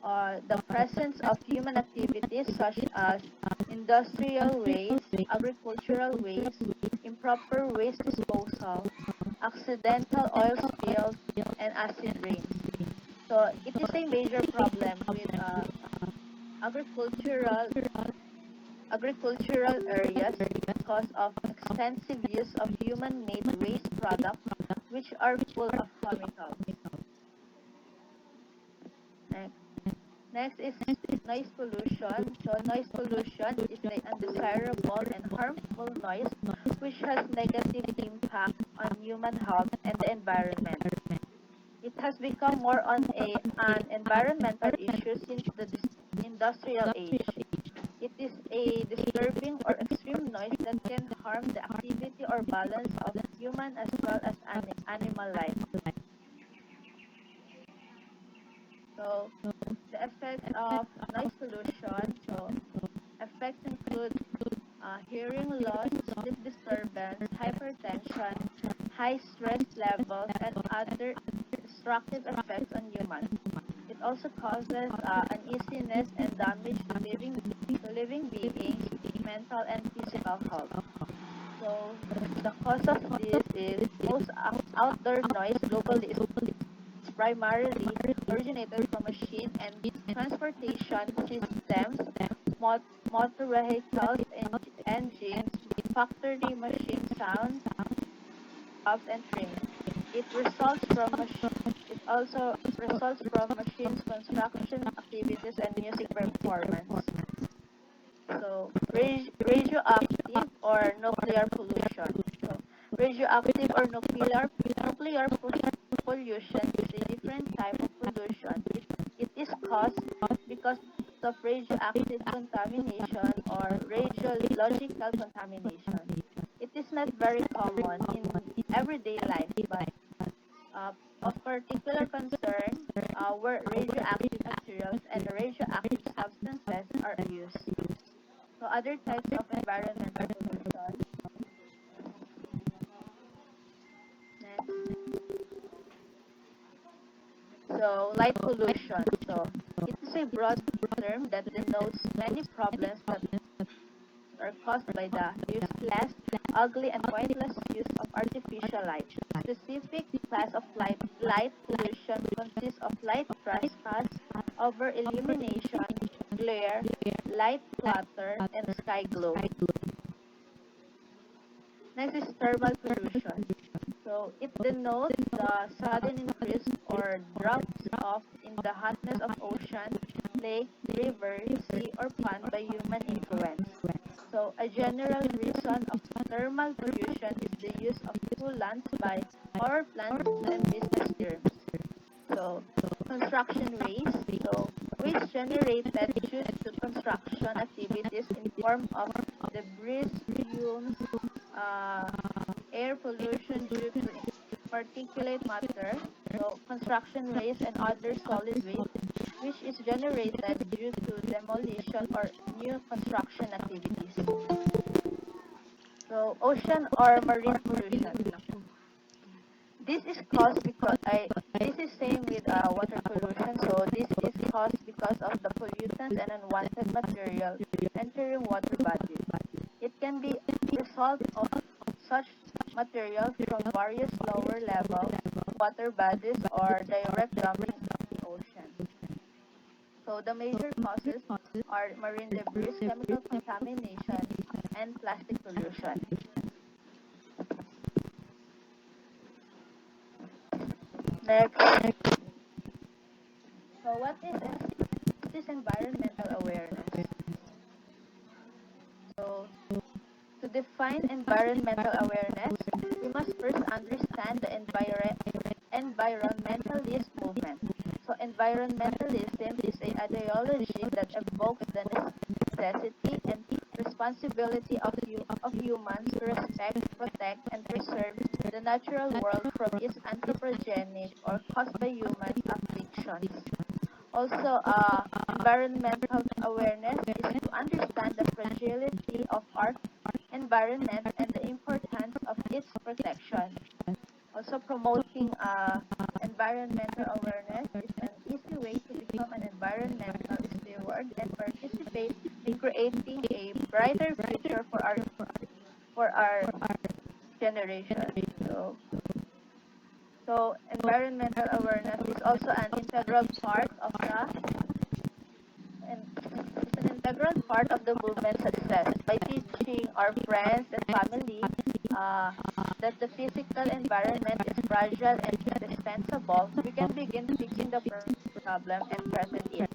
are the presence of human activities such as industrial waste, agricultural waste, improper waste disposal, accidental oil spills, and acid rains. So it is a major problem with agricultural areas because of extensive use of human-made waste products which are full of chemicals. Next is noise pollution. So noise pollution is the undesirable and harmful noise which has negative impact on human health and the environment. It has become more on an environmental issue since the industrial age. It is a disturbing or extreme noise that can harm the activity or balance of human as well as animal life. So the effect of noise pollution. So effects include hearing loss, sleep disturbance, hypertension, high stress levels, and other destructive effects on humans. It also causes uneasiness and damage to living beings, mental and physical health. So the cause of this is most outdoor noise globally is primarily originated from machine and transportation systems, motor vehicles, engines, factory machine sounds, jobs, and trains. It also results from machines, construction activities, and music performance. So, radioactive or nuclear pollution. So, radioactive or nuclear pollution is a different type of pollution. It is caused because of radioactive contamination or radiological contamination. It is not very common in everyday life, but of particular concern where radioactive materials and radioactive substances are used. So other types of environmental pollution. Next. So light pollution. So it is a broad term that denotes many problems that are caused by the useless, ugly, and pointless use of artificial light. Specific class of light pollution consists of light trespass, over illumination, glare, light clutter, and sky glow. Next is thermal pollution. So it denotes the sudden increase or drops off in the hotness of ocean, lake, river, sea, or pond by human influence. So a general reason of thermal pollution is the use of coolants by power plants and business firms. So construction waste. So waste generated due to construction activities in form of debris, fumes, air pollution due to particulate matter, so construction waste and other solid waste, which is generated due to demolition or new construction activities. So ocean or marine pollution. This is caused because this is same with water pollution. So this is caused because of the pollutants and unwanted material entering water bodies. It can be a result of such material from various lower level water bodies or direct dumping of the ocean. So the major causes are marine debris, chemical contamination, and plastic pollution. Next. So what is environmental awareness? So to define environmental awareness, we must first understand the environmentalist movement. So environmentalism is an ideology that evokes the necessity and responsibility of humans to respect, protect, and preserve the natural world from its anthropogenic or caused by human afflictions. Also, environmental awareness is to understand the fragility of our environment and the importance of its protection. Also, promoting environmental awareness is an easy way to become an environmental steward and participate in creating a brighter future for our generation. So environmental awareness is also an integral part of the movement success by teaching our friends and family that the physical environment is fragile and indispensable. We can begin fixing the problem and present it.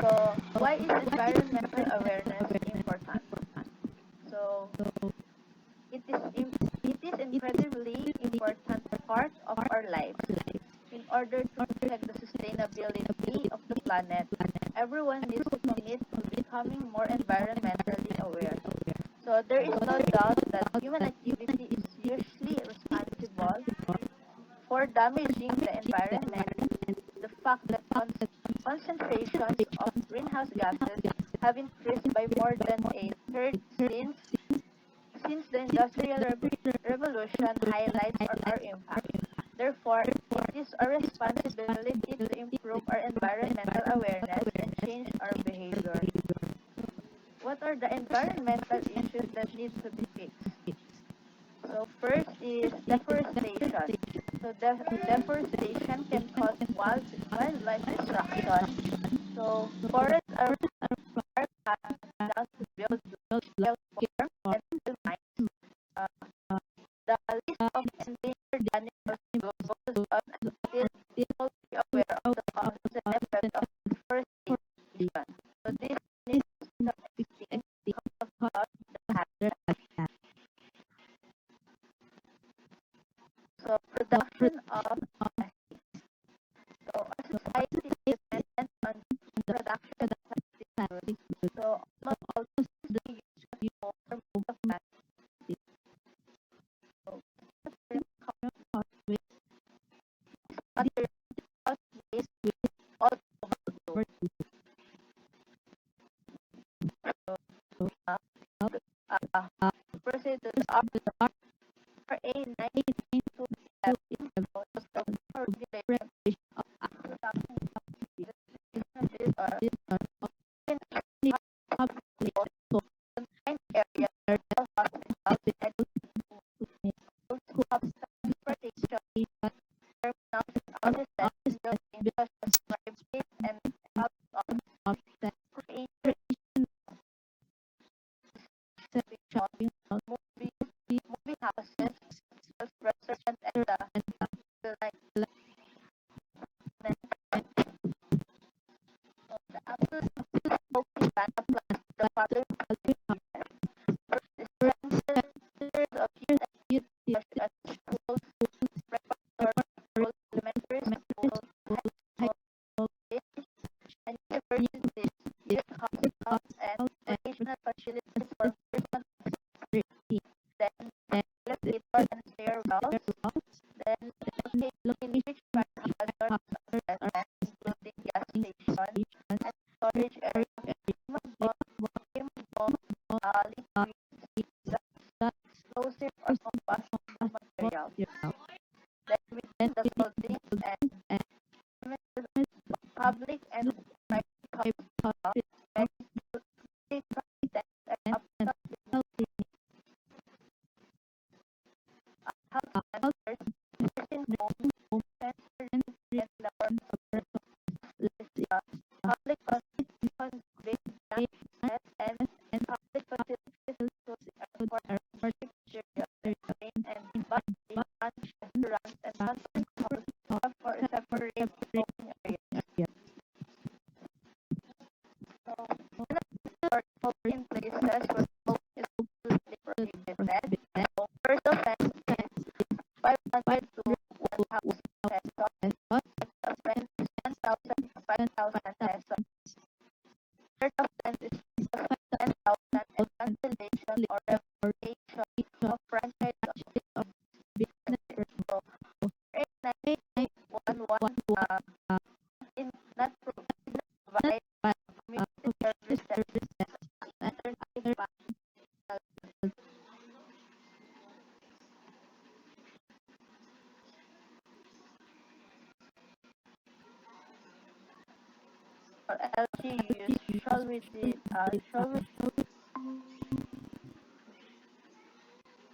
So why is environmental awareness important? So it is incredibly important part of our lives. In order to protect the sustainability of the planet, everyone needs to commit to becoming more environmentally aware. So there is no doubt that human activity is usually responsible for damaging the environment. The fact fact that concentrations of greenhouse gases have increased by more than a third since the Industrial Revolution highlights our impact. Therefore, it is our responsibility to improve our environmental awareness and change our behavior. What are the environmental issues that need to be fixed? So first is deforestation. So deforestation can cause wildlife destruction. So forests are cut down to build farms and build mines. Uh, the list of endangered animals goes on until people be aware of the causes and effects of deforestation. So this needs to extinct because of the habitat. So production of plastic. So our society is dependent on production of plastic goods. So almost all the use of plastic. So other waste all over the globe. So proceed to the RA 1927 for regulation of production areas, hospitals, and transportation terminals and other buildings such as private and public offices, creation movie houses, restaurants, and the like. The absolute smoking ban applies to the public standards of youth such as schools, preparatory, elementary schools, high schools, and universities, youth hospitals, and educational facilities for persons then elevator and stairwells, then located which hazards of residents, including gas stations and storage areas, liquids, explosive or combustible materials. Then within the buildings and public and private hospitals, and hospital health centers, nursing homes, sensory and laboratories, public hospitals, and public facilities for security and bus restaurants and concert halls for separate smoking areas. So, smoking places where smoking is completely prohibited. So, first offense is 500 to 1,000 pesos. Offense is 10,000 to 5,000 pesos. Third offense is 10,000 and cancellation or revocation of franchise of business. So, 8911 in not provide community services and alternative or LGUs shall receive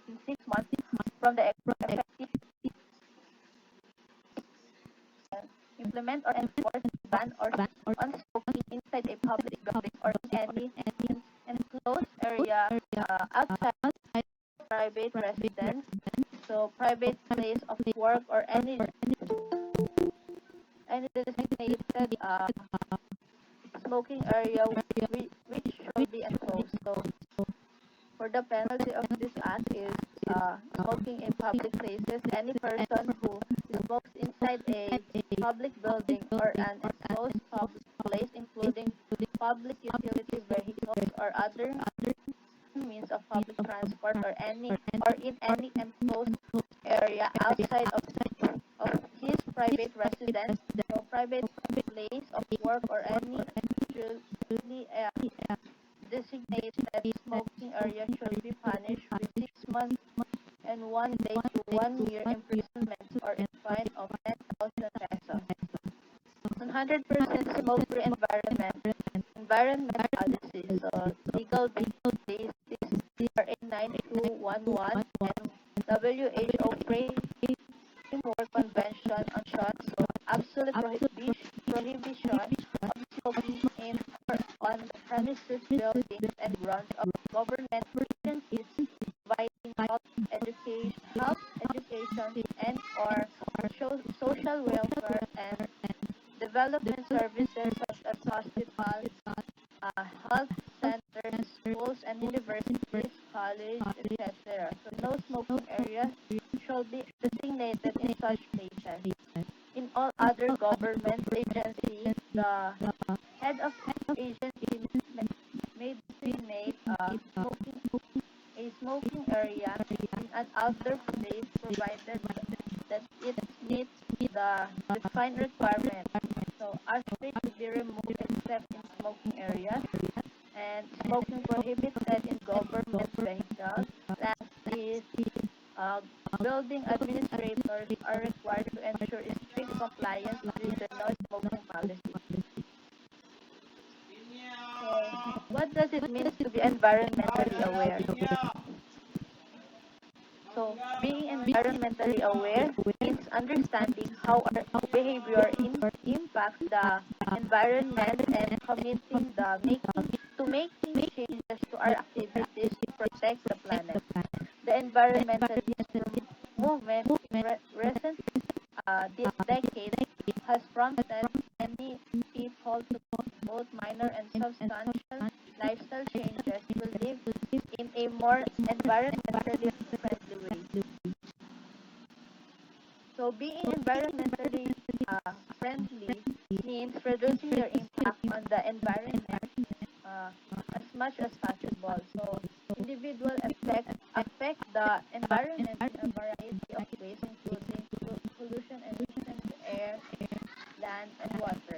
in 6 months from the effective implement or enforce ban or on smoking inside a public building or in any enclosed area outside private residence, so private place of work or any designated smoking area which shall be enclosed. So for the penalty of this act is smoking in public places. Any person who smokes inside a public building or an enclosed public place, including public utility vehicles or other means of public transport or in any enclosed area outside of his private residence. So private place of work, or any duly designated smoking area should be punished with 6 months and 1 day to 1 year imprisonment or a fine of 10,000 pesos. 100% smoke-free environment policy. So legal basis are a 9211 and WHO Framework Convention on Shots. So absolute prohibition of smoking in or on the premises, buildings, and grounds of government agencies, providing health education, and or social welfare and development services such as hospitals, health centers, schools and universities, colleges, etc. So no smoking areas shall be designated in such places. In all other government agencies, the head of agency may designate a smoking area in an outdoor place provided that it meets the defined requirement. So ashtray to be removed except in smoking areas, and smoking prohibited in government vehicles. Last is building administrators are required to ensure strict compliance with the no smoking policy. So, what does it mean to be environmentally aware? So, being environmentally aware means understanding how our behavior impacts the environment and committing to making changes to our activities to protect the planet. The environmentalist movement in recent decades has prompted many people to both minor and substantial lifestyle changes to live in a more environmentally friendly way. So being environmentally friendly means reducing your impact on the environment as much as possible. So individual affect the environment in a variety of ways, including pollution, emissions to air, land, and water.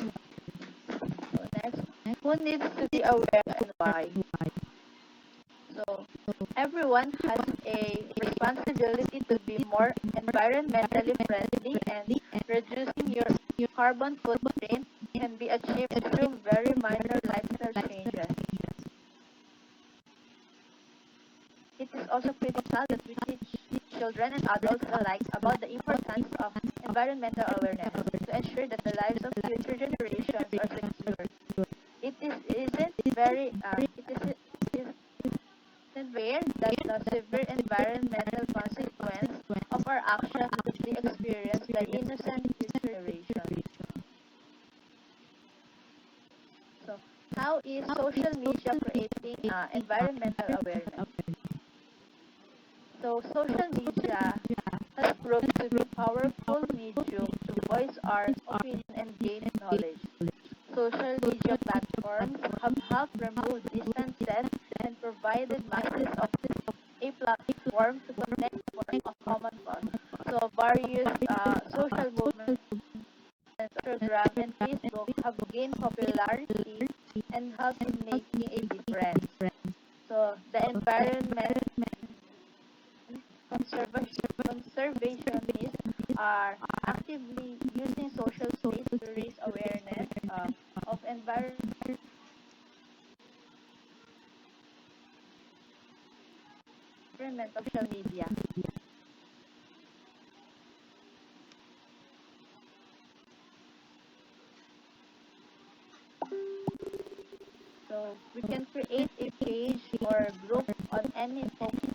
So next, who needs to be aware and why? So everyone has a responsibility to be more environmentally friendly, and reducing your carbon footprint can be achieved through very minor lifestyle changes. It is also critical that we teach children and adults alike about the importance of environmental awareness to ensure that the lives of future generations are secure. It isn't aware that the severe environmental consequence of our actions will be experienced by innocent future generations. So, how is social media creating environmental awareness? So, social media has proved to be powerful medium to voice our opinion and gain knowledge. Social media platforms have helped remove distances and provided masses of a platform to connect for a common cause. So various social movements, Instagram and Facebook have gained popularity and helped in making a difference. So the environment conservationists are actively using social space to raise awareness of environment of social media. So we can create a page or group on any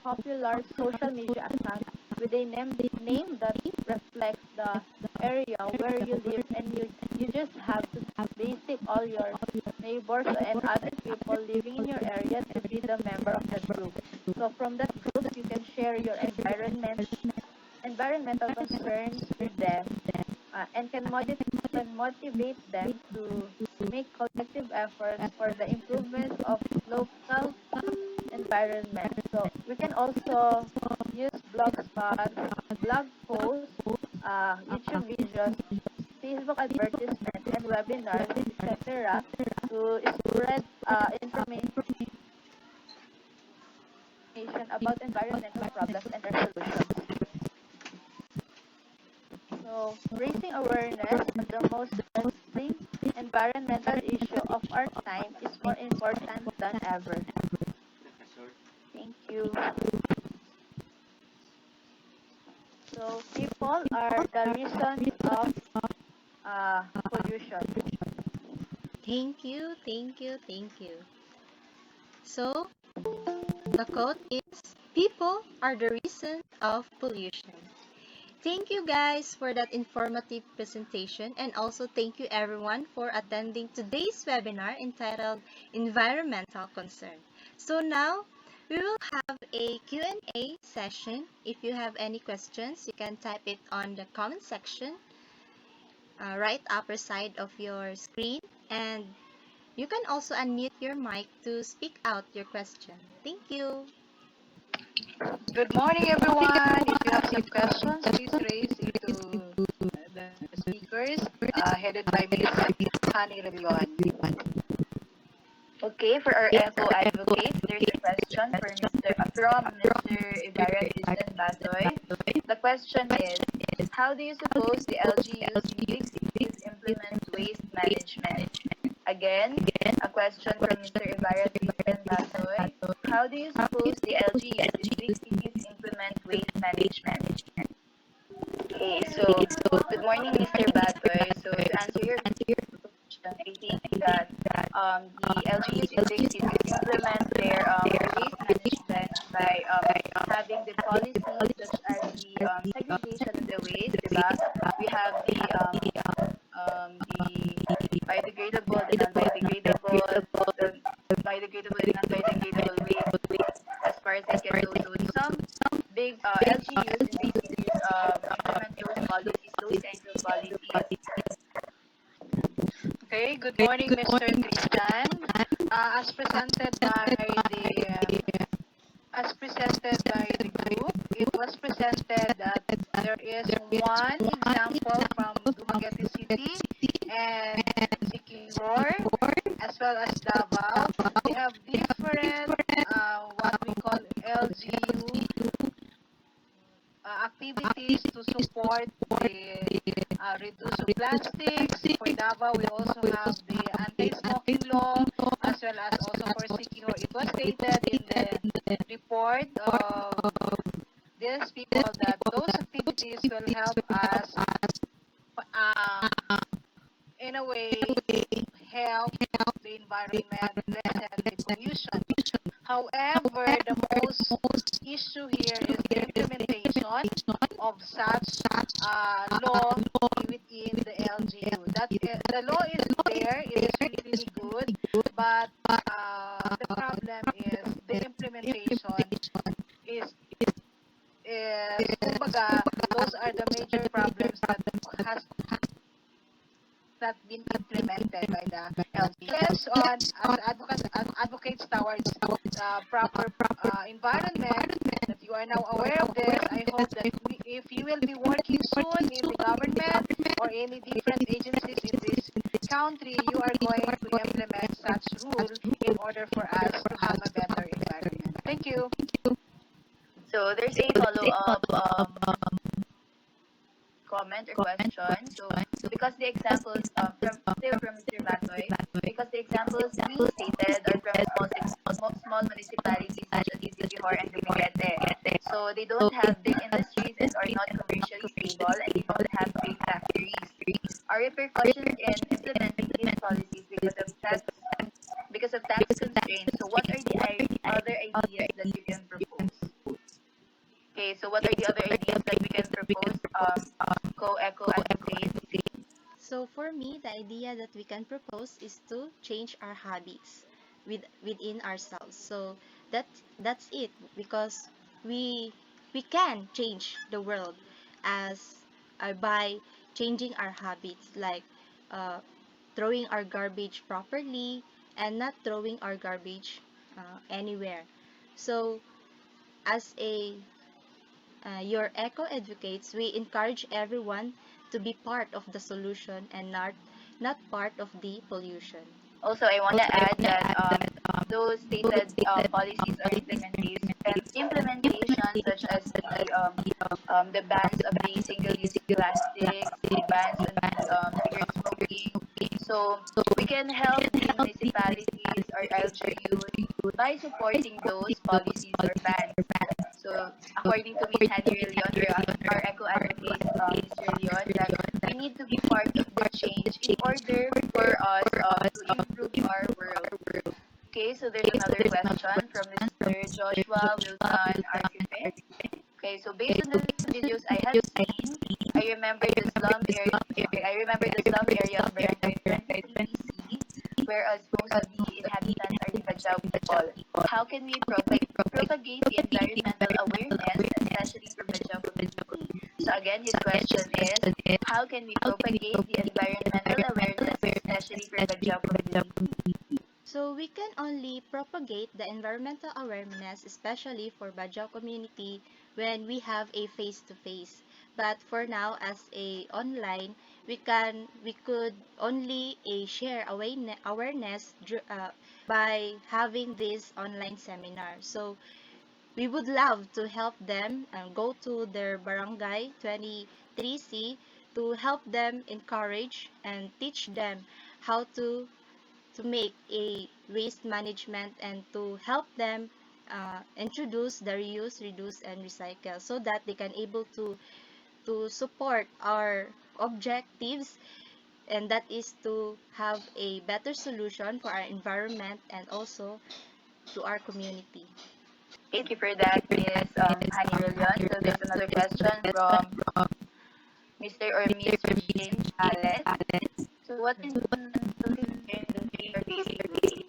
popular social media account with a name that reflects the area where you live, and you just have to basic all your neighbors and other people living in your area to be the member of that group. So from that group you can share your environmental concerns with them and can motivate them to make collective efforts for the improvement of local environment. So we can also use blogspot, blog posts, YouTube videos, Facebook advertisement, and webinars etc., to spread information about environmental problems and their solutions. So, raising awareness on the most pressing environmental issue of our time is more important than ever. Thank you. So, people are the reason of pollution. Thank you, thank you, thank you. So, the quote is, people are the reason of pollution. Thank you guys for that informative presentation, and also thank you everyone for attending today's webinar entitled Environmental Concern. So now, we will have a Q&A session. If you have any questions, you can type it on the comment section, right upper side of your screen, and you can also unmute your mic to speak out your question. Thank you. Good morning, everyone. If you have some questions, please raise it to the speakers, headed by Ms. Hannie Rellon. Okay, for our eco advocates, there's a question from Mr. Ibarra Batoy. The question is, how do you suppose the LGUs in big cities implement waste management? Again, a question from Mr. Ibarra Batoy. How do you suppose the LGUs in big cities implement waste management? Okay, so good morning, Mr. Batoy. So to answer your question, I think that the LGUs in big cities implement their waste management by having the policies such as the segregation of the waste, diba? We have the biodegradable, the non-biodegradable and non-biodegradable waste as far as I can know. So some big LGUs in big cities implement those policies, those kinds of policies. Okay, good morning, Mr. Christian. As presented by the group, it was presented that there is one example from Dumaguete City and Sikihor, as well as Davao. They have different what we call LGU activities to support the reduce of plastics. For Davao, we also have the anti-smoking law, as well as also for Sikihor. It was stated in the report of these people that those activities will help us uh, in a way help the environment, lessen the pollution. However, the most issue here is the implementation of such law within the LGU. The law is there, it is really good, but the problem is the implementation is kumbaga, those are the major problems that has not been implemented by the LGU. Yes, as advocates towards proper environment, that you are now aware of this. I hope that if you will be working soon in the government or any different agencies in this country, you are going to implement such rule in order for us to have a better environment. Thank you. So there's a follow-up comment or question. So because the examples from Mr. Batoy, because the examples we stated are from small municipalities such as Sikihor and Dumaguete. So they don't have big industries and are not commercially stable, and they don't have big factories. Are repercussions in implementing these policies because of tax constraints? So what are the other ideas that you can propose? Okay, so what are the other ideas that we can propose, co-eco advocate? So for me, the idea that we can propose is to change our habits within ourselves. So that's it, because we can change the world as by changing our habits, like uh, throwing our garbage properly and not throwing our garbage anywhere. So as a your eco advocates, we encourage everyone to be part of the solution and not not part of the pollution. Also, I want to add that those stated policies or implementation, such as the bans of the single-use plastics, the bans on the cigarette smoking. So we can help the municipalities or LGUs by supporting those policies or bans. So according to Miss Hannie Rellon, our eco advocate, Miss Rellon, that we need to be part of the change in order for us to improve our world. Okay, so there's another question from Mr. Joshua Wilson Arcife. Okay, so based on the videos I have seen, I remember the slum area. Okay, I remember the slum area of Barangay 23 BC, whereas most of the inhabitants are the Bajau people. How can we propagate the environmental awareness, especially for Bajau community? So again, his question is, how can we propagate the environmental awareness, especially for Bajau community? So we can only propagate the environmental awareness, especially for Bajau community, when we have a face-to-face. But for now, as a online, we could only share awareness by having this online seminar. So we would love to help them and go to their barangay 23C to help them encourage and teach them how to make a waste management and to help them introduce the reuse, reduce, and recycle so that they can able to support our objectives, and that is to have a better solution for our environment and also to our community. Thank you for that, Miss Hannie Rellon. So there's another question from Mr. or Miss Regine Chales. So what environmental concerns that we are facing today?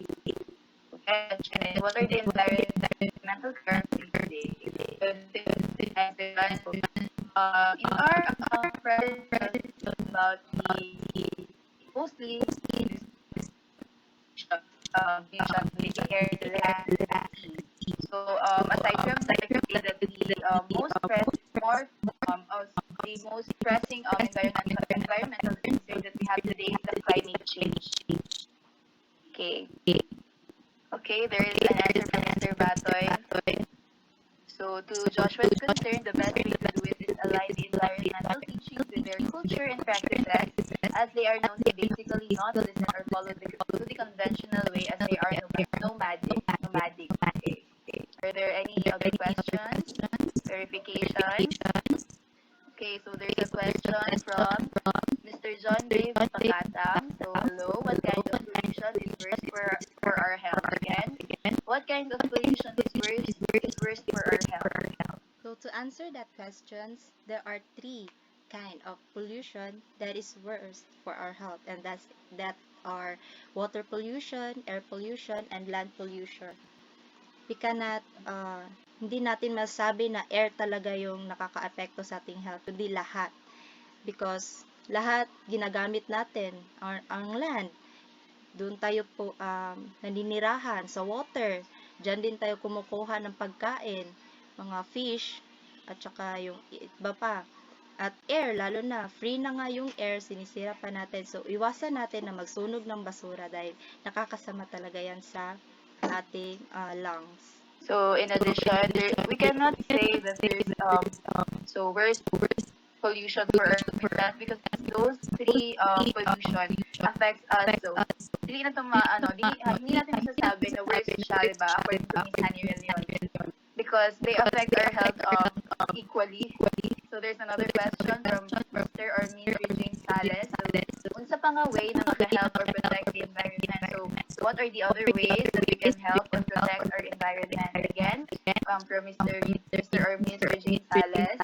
Question is, what are the environmental concerns today? So the answer is, in our presentation about the mostly pollution, the air, the land, the sea. So aside from that, I could say that the the most pressing environmental concern that we have today is the climate change. Okay. Okay, there is an answer from Mr. Batoy. So to Joshua's concern, the best way to do it is align the environmental teachings with their culture and practices, as they are known to basically not listen or follow to the conventional way, as they are nomadic. Okay. Are there any other questions? Verification? Okay, so there's a question from Mr. John Dave Pakatang. So hello, what kind of pollution is worse for our health? Again, what kind of pollution is worse for our health? So to answer that questions, there are three kind of pollution that is worst for our health, and that are water pollution, air pollution, and land pollution. We cannot, hindi natin masabi na air talaga yung nakakaapekto sa ating health, kundi lahat. Because lahat ginagamit natin, ang land. Doon tayo po naninirahan sa water. Diyan din tayo kumukuha ng pagkain, mga fish, at saka yung iba pa. At air, lalo na, free na nga yung air, sinisira pa natin. So, iwasan natin na magsunog ng basura dahil nakakasama talaga yan sa ating lungs. So in addition, we cannot say that there's so worst pollution for our health because those three pollution affects us. So hindi na hindi natin masasabi na worst siya, diba? According to Miss Hannie Rellon, because they affect our health equally. So there's another question from Mr. or Miss Regine Sales. So, unsa pa nga way na maka-help or protect the environment? So what are the other ways that we can help or protect our environment? Again, from Mr. or Miss Regine Sales,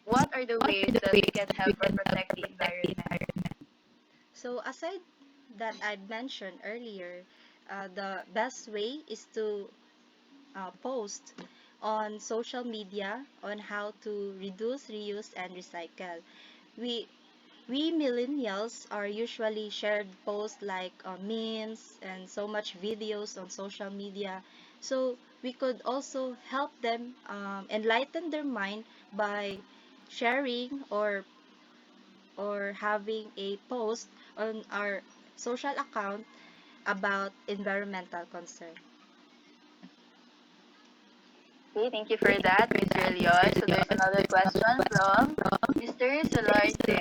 what are the ways that we can help or protect the environment? So, aside that I mentioned earlier, the best way is to post on social media on how to reduce, reuse, and recycle. We we millennials are usually shared posts like memes and so much videos on social media. So we could also help them enlighten their mind by sharing or having a post on our social account about environmental concern. Okay, thank you for that, Mr. Rellon. So there's another question from Mr. Solarte.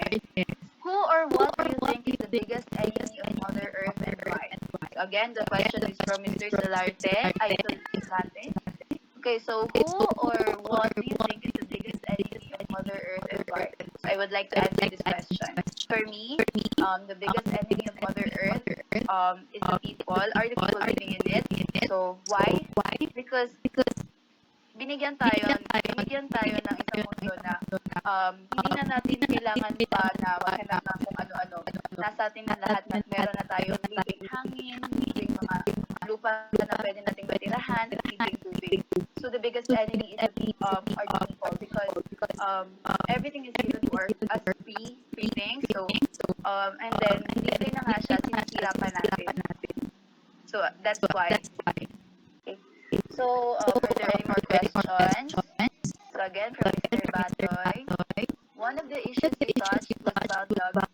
Who or what do you think is the biggest enemy of Mother Earth and why? So again, the question is from Mr. Solarte. Solarte. Okay, so who or what do you think is the biggest enemy of Mother Earth and why? So I would like to answer this question. For me, the biggest enemy of Mother Earth is the people, are the people living in it. So why? Because binigyan tayo ng isang mundo na hindi na natin kailangan pa na maghanap ng kung ano-ano. Nasa atin na lahat na meron na tayong libreng hangin, libreng mga lupa na pwede nating matirahan, at libreng tubig. So the biggest enemy is are the people because everything is given to us free things. So and then libre na nga siya, sinisira pa natin. So that's why. Okay. So, are there any more questions? So again, from Mr. Batoy, one of the issues we touched was about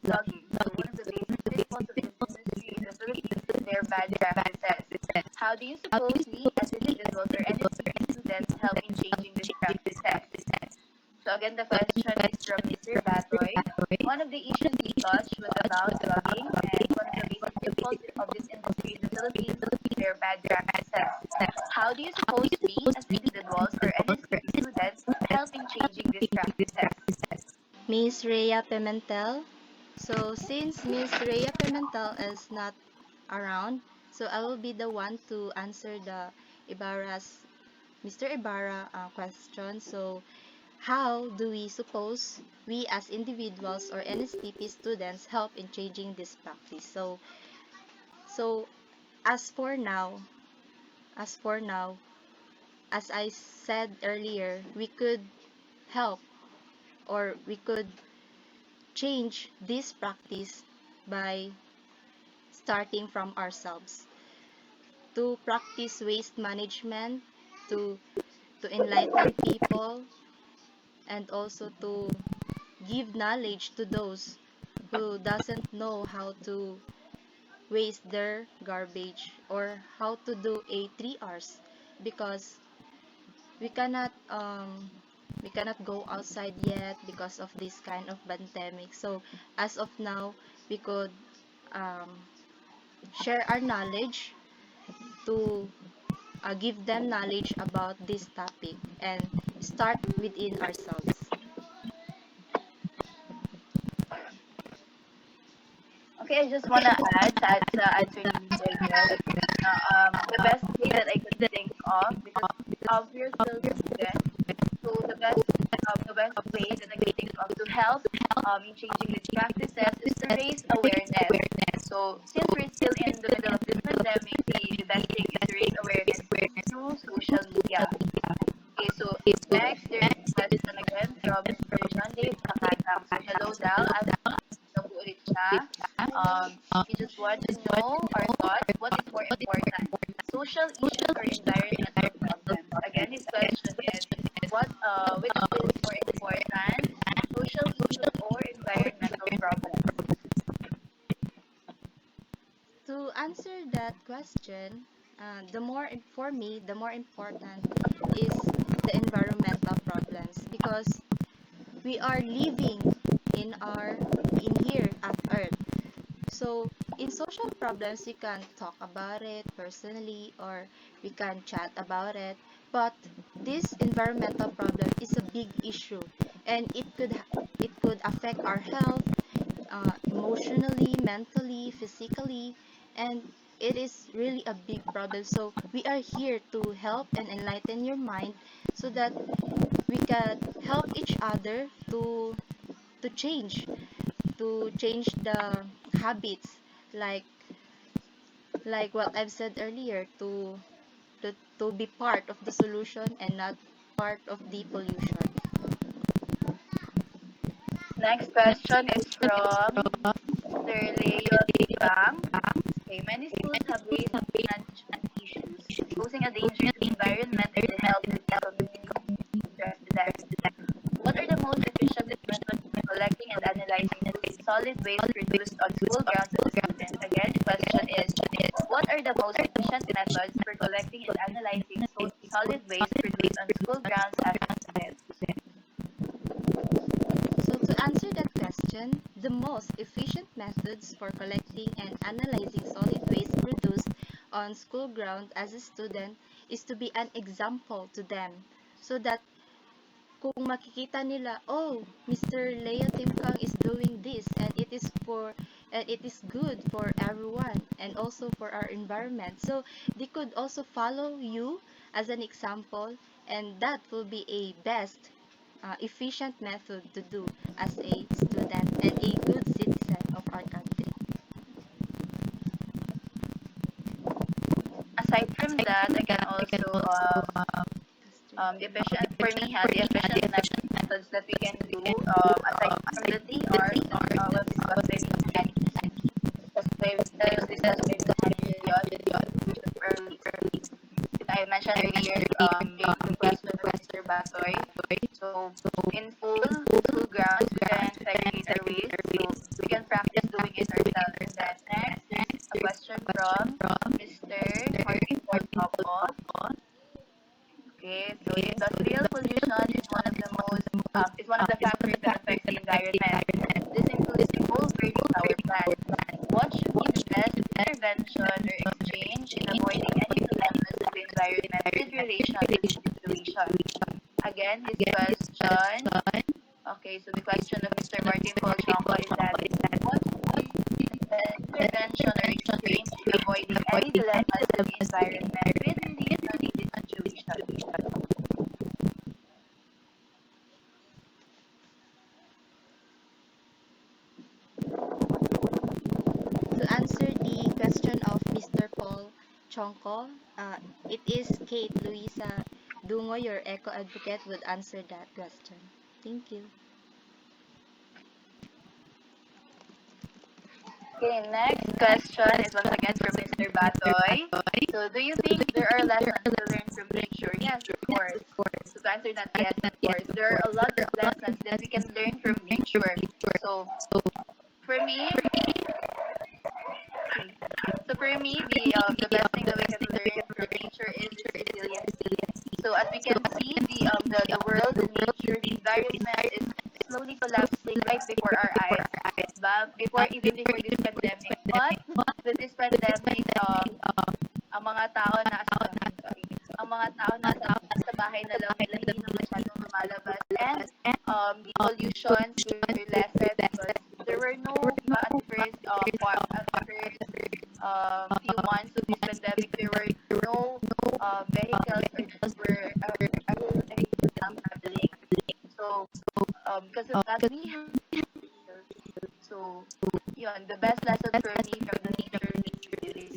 dogging. So one of the basic pitfalls of this industry in the Philippines is their bad practices. How do you suppose we as individuals or any students help in changing these practices? So again, the question is from Mr. Batoy. One of the issues we touched was about dogging, and one of the basic pitfalls of this industry in the Philippines is their bad practices. How do you suppose we, as individuals or any students, help in changing these practices? Miss Rhea Pimentel. So since Miss Rhea Pimentel is not around, so I will be the one to answer the Mr. Ibarra question. So how do we suppose we as individuals or NSTP students help in changing this practice? So as for now, as for now, as I said earlier, we could help or we could change this practice by starting from ourselves to practice waste management, to enlighten people, and also to give knowledge to those who doesn't know how to waste their garbage or how to do a 3 R's, because we cannot go outside yet because of this kind of pandemic. So as of now, we could um, share our knowledge to give them knowledge about this topic and start within ourselves. Okay, I just want to add to answering Mr. Rellon. The best way that I could think of, because we're still students, so the best way that I could think of to help in changing these practices is to raise awareness. So since we're still in the middle of this pandemic, the best thing is to raise awareness through social media. Okay, so next there's a question again from Mr. John Dave Nakatang. So hello Dal, as nabuulit siya. He just wants to know our thoughts. What is more important, social issues or environmental problems? Again, his question is, which is more important, social issues or environmental problems? To answer that question, for me, the more important is the environmental problems, because we are living in here at Earth. So in social problems, we can talk about it personally or we can chat about it. But this environmental problem is a big issue, and it could affect our health, emotionally, mentally, physically, and it is really a big problem. So we are here to help and enlighten your mind so that we can help each other to change the habits, like what I've said earlier, to be part of the solution and not part of the pollution. Next question is from Sir Leo Bang. Okay, many schools have waste management issues, posing a danger to the environment and the health of the community. Address them. What are the most efficient methods for collecting and analyzing solid waste produced on school grounds the most efficient methods for collecting and analyzing solid waste produced on school grounds as students. So to answer that question, the most efficient methods for collecting and analyzing solid waste produced on school ground as a student is to be an example to them so that kung makikita nila, oh, Mr. Leo Timkang is doing this and it is good for everyone and also for our environment. So they could also follow you as an example and that will be a best efficient method to do as a student and a good citizen of our country. Aside from that, I can also the efficient for me the efficient methods that we can do aside from the 3 R's was discussed by Ms. Hannie that was discussed by Ms. Hannie early. I mentioned earlier the question of Mr. Batoy. So in school grounds we can segregate our waste. So we can practice doing it ourselves. And then next is a question from Mr. Martin Paul. Okay, so industrial pollution is one of the factors that affects the environment. This includes coal burning power plants. What should be the best intervention or exchange in avoiding any dilemmas to the environment with relation to this situation? Again, his question. Okay, so the question of Mr. Martin Paul Chonko is that what should be the best intervention or exchange in avoiding any dilemmas to the environment with relation to this situation? To answer the question of Mr. Paul Chonko, it is Kaith Luisa Dungo, your eco advocate, would answer that question. Thank you. Okay, next question is once again from Mr. Batoy. So, do you think there are lessons to learn from nature? Yes, of course. So, to answer that, yes, of course. There are a lot of lessons that we can learn from nature. So, for me, the best thing that we can learn from nature is its resilience. So, as we can see, the world, the nature, the environment is slowly collapsing right before our eyes. But before this pandemic. But with this pandemic, ang mga tao ang mga tao nasa bahay na lang nila, hindi na masyadong lumalabas. And the pollution were lessened because there were no, at the first few months of this pandemic, there were no vehicles or were traveling. So, because of that, so, yun, the best lesson for me from the nature is resilience.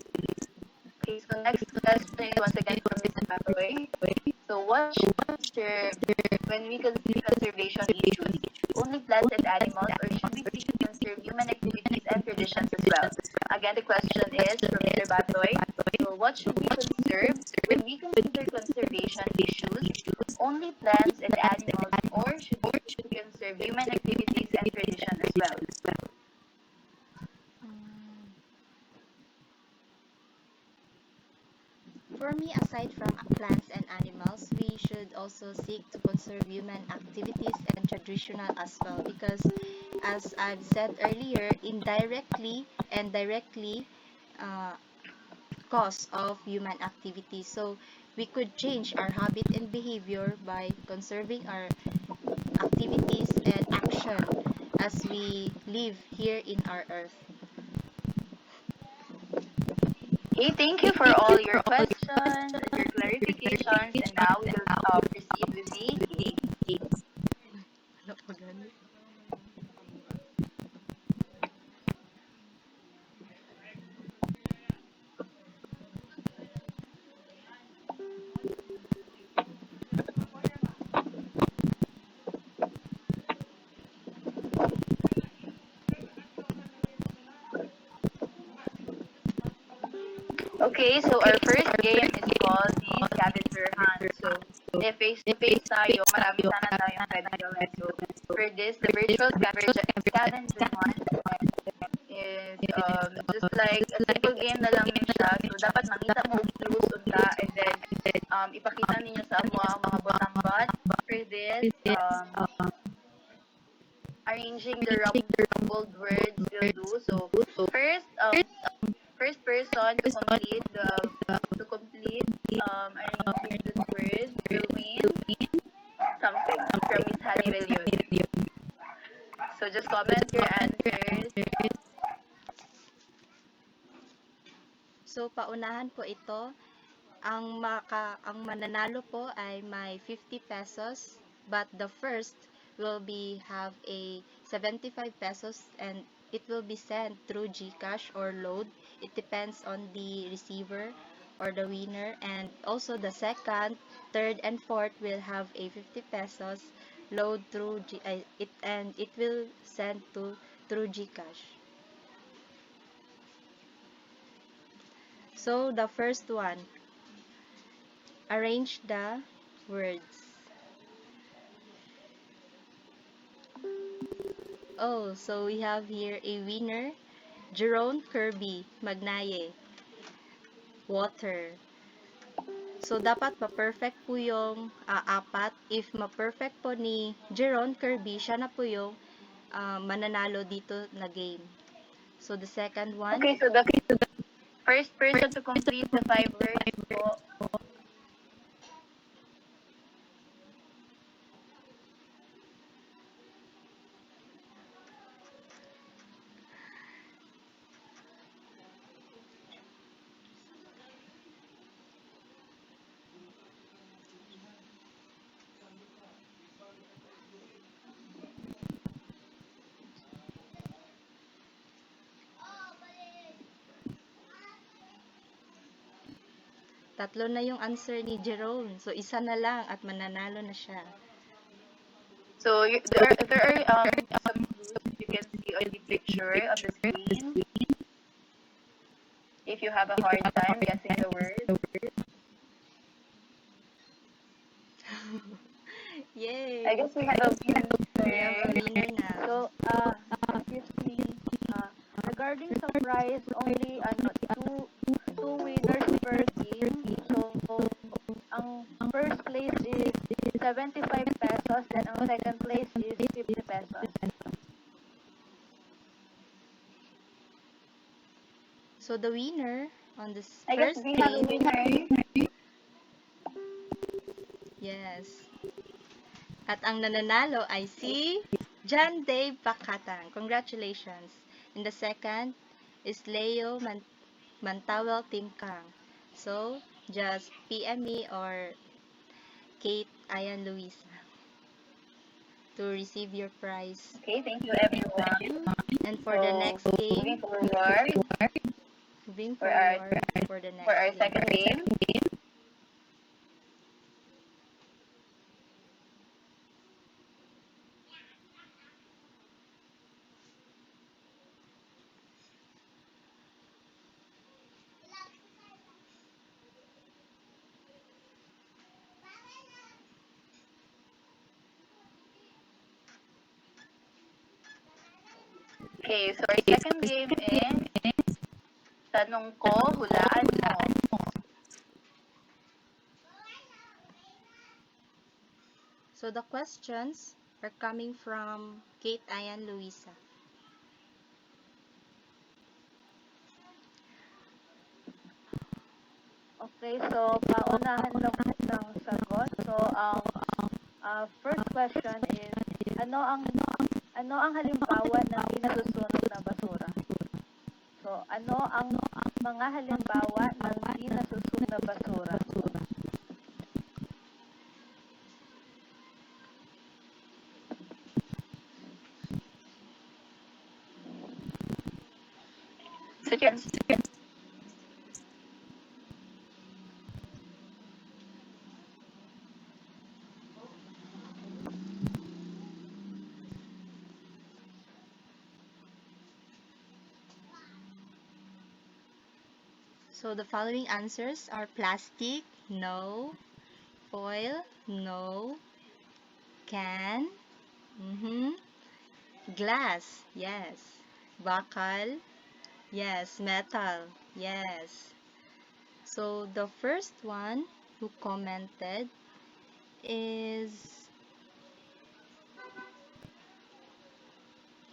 Okay, so next question is once again from Mr. Batoy. So what when we consider conservation issues, only plants and animals, or should we seek to conserve human activities and traditions as well? Again, the question is from Mr. Batoy. So what should we conserve when we consider conservation issues, only plants and animals, or should we conserve human activities and tradition as well? For me, aside from plants and animals, we should also seek to conserve human activities and traditional as well because, as I've said earlier, indirectly and directly uh, cause of human activity. So we could change our habit and behavior by conserving our activities and action as we live here in our earth. Okay, thank you for all your questions and your clarifications. And now we will proceed with the game. Okay, so our first game is called the Scavenger Hunt. So, face-to-face tayo, marami sana tayong pwede gawin. So, for this, the virtual scavenger hunt is just like a simple game na lang yun siya. So, dapat mangita mo og clues unta and then ipakita ninyo sa amo ang mga butang. But for this, arranging the rumbled words will do. So, first, first person to complete arranging these words will win something from Miss Hannie Mae. So, just comment your answers. So, paunahan po ito. Ang mananalo po ay may 50 pesos, but the first will have a 75 pesos and it will be sent through GCash or load. It depends on the receiver or the winner. And also the second, third, and fourth will have a 50 pesos load through it will send through GCash. So the first one, arrange the words. Oh, so we have here a winner, Jerome Kirby Magnaye, water. So dapat ma-perfect po yung apat. If ma-perfect po ni Jerome Kirby, siya na po yung mananalo dito na game. So the second one. Okay, so the first person to complete the 5 words po. Tatlo na yung answer ni Jerome. So isa na lang at mananalo na siya. So there are some clues you can see on the picture on the screen. If you have a hard time guessing the word. Yay! I guess we have a winner na. So, excuse me, regarding sa prize, only two winners per game. So, ang first place is 75 pesos, then ang second place is 50 pesos. So the winner on this I guess first we have a game, winner. yes. At ang nananalo ay si John Dave Bakatang. Congratulations. And the second is Leo Mantawel Timkang. So, just PM me or Kaith Ayan Luisa to receive your prize. Okay, thank you everyone. And for the next game, Moving forward for the next for our game. second game. Okay, so our second game is Tanong Ko, Hulaan Mo. So the questions are coming from Kaith Ayan Luisa. Okay, so paunahan lang ng sagot. So, ang first question is, ano ang halimbawa ng di nasusunog na basura? So, ano ang mga halimbawa ng di nasusunog na basura? So the following answers are plastic, no, foil, no, can, glass, yes, bakal, Yes, metal. Yes. So the first one who commented is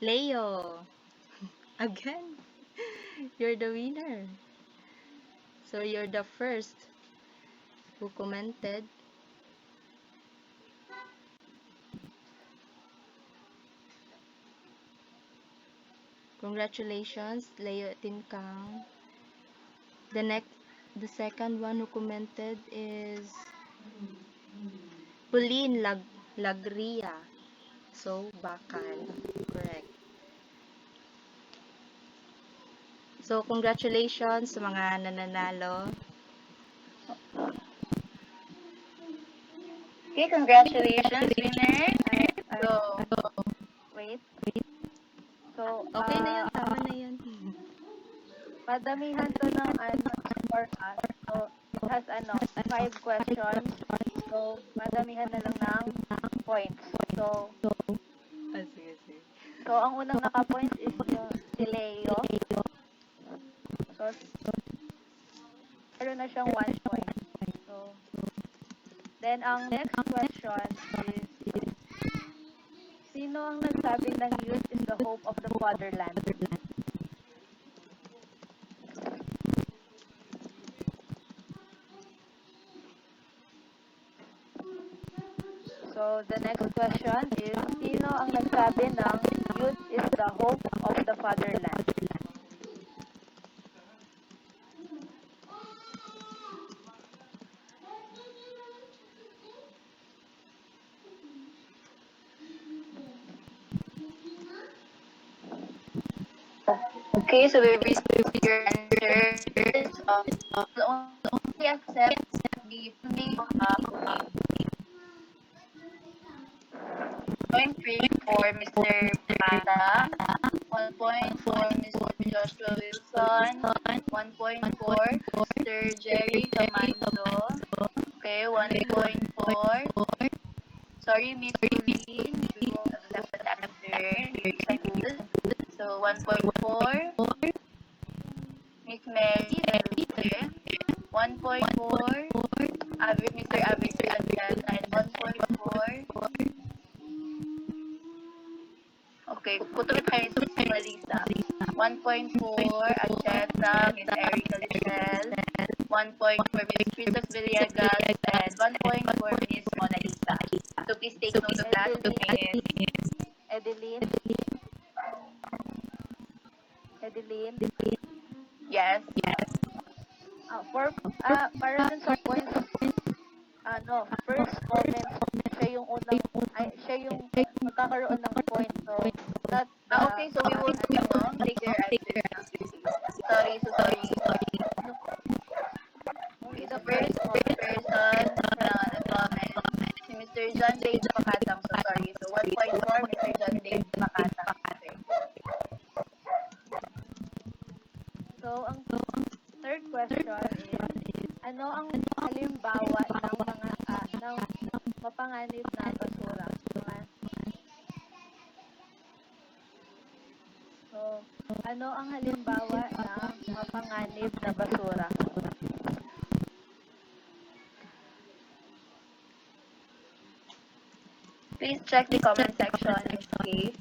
Leo. Again, you're the winner. So you're the first who commented. Congratulations, Leo Tinkang. The second one who commented is Pauline Lagria. So, bakal. Correct. So, congratulations sa mga nananalo. Okay, congratulations, winner. So, Wait. So, Okay na yun, tama na yun. madamihan to ng score us. So, it has 5 questions. So, madamihan na lang ng points. So, Sige, sige. so ang unang naka-points is yung si Leo. So, meron na siyang 1 point. So, then ang next question is, sino ang nagsabing ng youth is the hope of the fatherland? So, the next question is, sino ang nagsabi ng youth is the hope of the fatherland? okay, so we received your answers. We'll only accept the name of point 3 for Mr. Pata, 1 point for Mr. Joshua Wilson, 1 point for Mr. Jerry Camanzo, okay, 1 point for, sorry, Miss Pauline, we won't accept that answer, so 1 point for Miss Mary Maluche, 1 point for Mr. Avictor Adrian, and 1 point for, okay, kutulit kayo si Marisa. 1 point for Acheta, Miss Erica Lichelle, 1 point for Miss Princess Villegas, and 1 point for Miss Mona Lisa. So please take note of that, Miss Edelyn? Edelyn? Yes. Para dun sa points, first comment, siya yung magkakaroon ng point. So, not the, Okay, so we won't take their answers. Sorry. Okay, so first person na nag-comment, si Mr. John Dave Makatang. So sorry. So 1 point for Mr. John Dave Makatang. Okay. So, ang third question is, ano ang halimbawa ng ng mapanganib na basura? So, ano ang halimbawa ng mapanganib na basura? Please check the comment section, Ms. Kaith.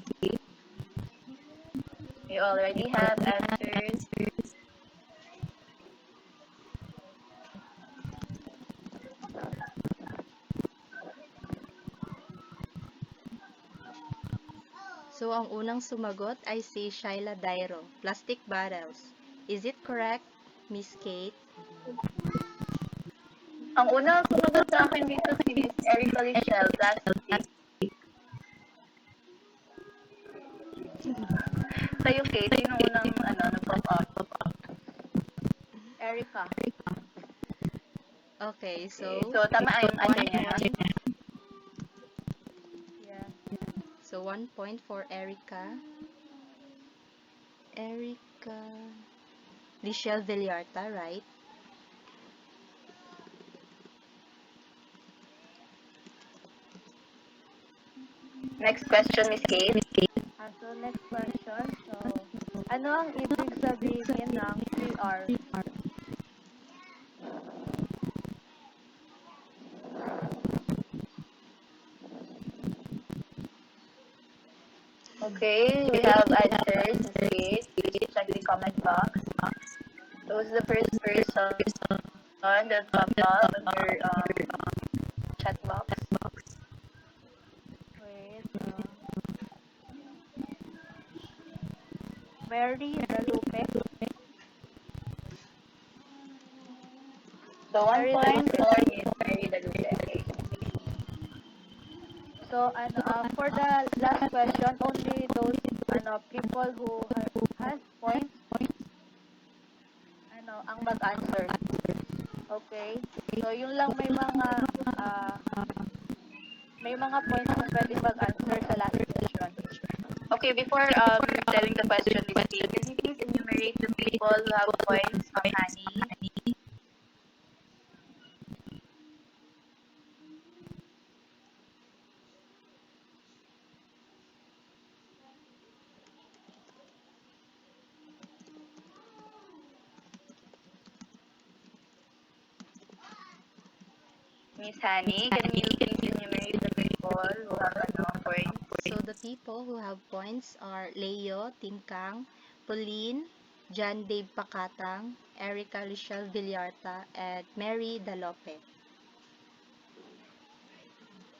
We already have answers. So, ang unang sumagot ay si Shaila Dairo, plastic bottles. Is it correct, Miss Kate? Ang unang sumagot sa akin dito si Miss Erica Lichelle, plastic. Sa'yo, Kate, sino unang nag-pop up? Erica. Okay, so tama yung answer niya. Yeah. So 1 point for Erica. Lichelle Villarta, right? Next question, Miss Kate. So, next question. So, Ano ang ibig sabihin ng CR? Okay, we have answers. Wait, please check the comment box. So who's the first person that popped up on your chat box? Wait. Mary Dalupe. So 1 Mary point Dalupe. for Miss Mary Dalupe. Okay. So, for the last question, only those people who has points ang mag-answer. Okay? So, yung lang may mga points na pwede mag-answer sa last question. Okay, before telling the question, Lucy, can you please enumerate the people who have points on Hannie? Miss Hannie, can you please enumerate the people who have points? So the people who have points are Leo Timkang, Pauline, John Dave Pakatang, Erica Lichelle Villarta, and Mary Dalope.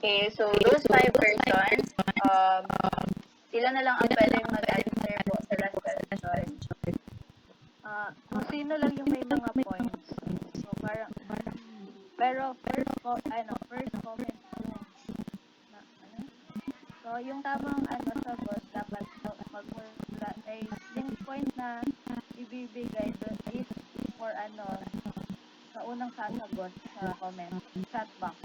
Okay, so those 5 persons, sila na lang ang pwedeng mag-answer po sa last question. Kung sino lang yung may mga points. So, pero first comment So, yung tamang sagot dapat magmula ay yung point na ibibigay doon is for sa unang sasagot sa comment, chat box.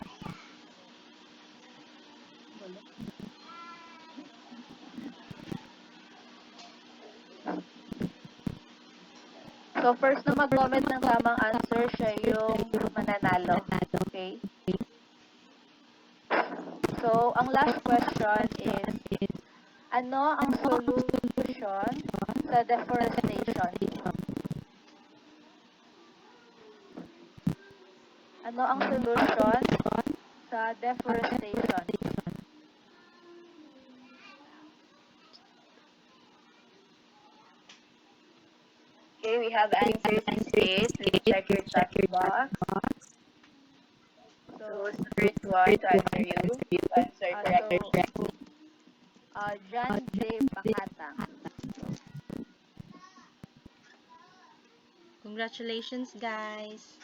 So, first na mag-comment ng tamang answer, siya yung mananalo. Okay? So, ang last question is, ano ang solution sa deforestation? Ano ang solution sa deforestation? Okay, we have answers in space. Please check your chat box. So, who's the first one to answer you? To answer correctly. John J. Pakatang. Congratulations guys.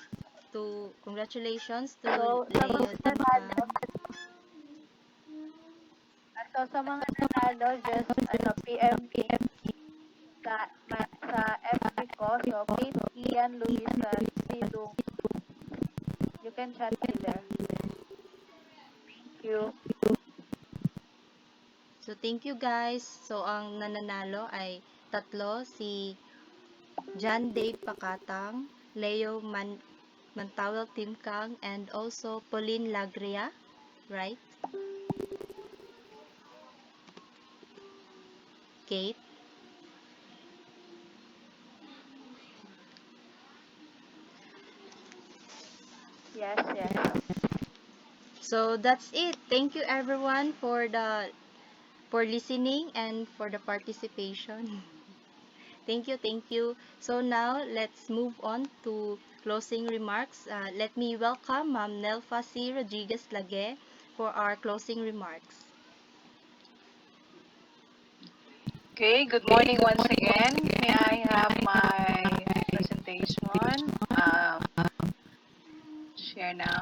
Congratulations to So, sa Leo mga Timkang. sa mga nanalo, just PM sa FB ko. So, Kaith, Ian, Luisa, Dungo. You can chat me there. Thank you. So thank you guys. So ang nananalo ay tatlo, si John Dave Pakatang, Leo Mantawel Timkang, and also Pauline Lagria, right? Kaith. Yes. So that's it. Thank you everyone for listening and for the participation. Thank you. So now let's move on to closing remarks. Let me welcome Ma'am Nelfa C. Rodriguez Lage for our closing remarks. Okay, good morning once again. May I have my presentation? Share now.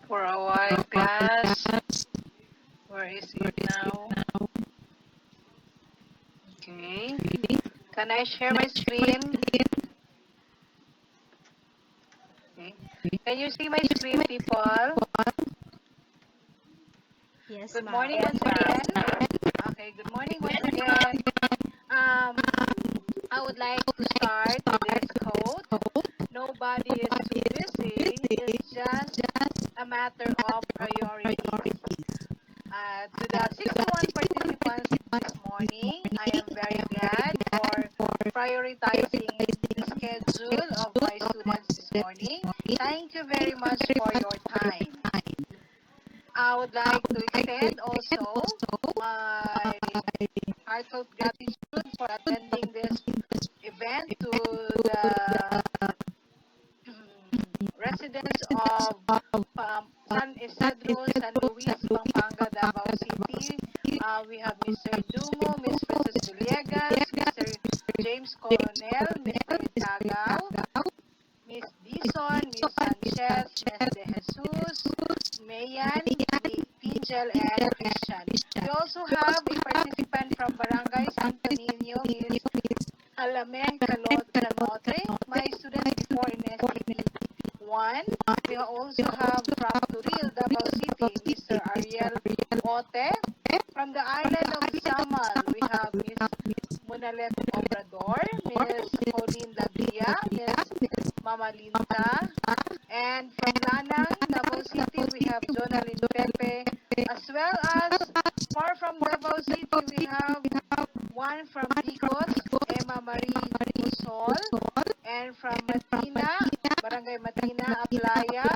For a while, class. Where is it now? Okay. Can I share my screen? Can you see my screen, people? Yes, Good ma'am. morning Yes, once ma'am. again. Okay, good morning once again. I would like to start with this quote. Nobody is too busy. It's just a matter of priorities. To the 61 participants this morning, I am very glad for prioritizing the schedule of my students this morning. Thank you very much for your time. I would like to extend also my heartfelt gratitude for attending this event to the residents of San Isidro, San Luis, Pampanga, Davao City. We have Mr. Dungo, Ms. Frances Villegas, Mr. James Coronel, Mr. Tagaw, Miss Dison, Miss Sanchez, Miss De Jesus, Mayan, Angel, and Christian. We also have a participant from Barangay Santo Niño, Miss Alamen Canotre, my student before in STP 1. We also have from Turil, Davao City, Mr. Ariel Ote. From the island of Samal, we have Miss Munalet Obrador, Miss Pauline Labia, Miss Mama Linta. And from Lanang, Davao City, we have Jonalyn Pepe. As well as far from Davao City, we have one from Bicos, Emma Marie Pusol. And from Matina, Barangay Matina, Aplaya,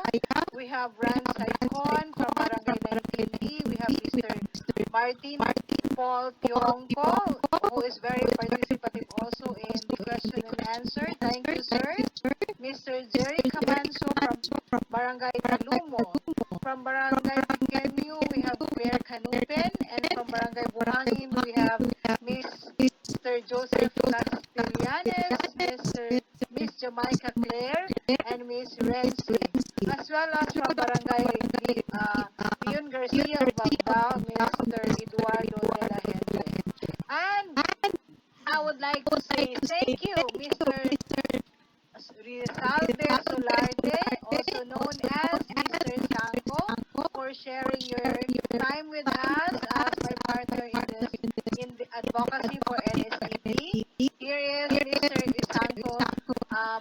we have Ran Saicon. From Barangay 19B, we have Mr. Martin Paul Tiongco, who is very participative also in the question and answer. Thank you, sir. Mr. Jerry Camanso from Barangay Talumo. From Barangay Pikemyu, we have Claire Canupen. And from Barangay Buhangin, we have Mr. Joseph Castellanes, Miss Jamaica Claire, and Miss Renzi. As well as from Barangay Leon Garcia of Bagdao, Mr. Eduardo de la Gente. And I would like to say thank you, Mr. Rizalde Solarte, also known as Mr. Sanko, for sharing your time with us as my partner in the advocacy for NSTP. Here is Mr. Sanko,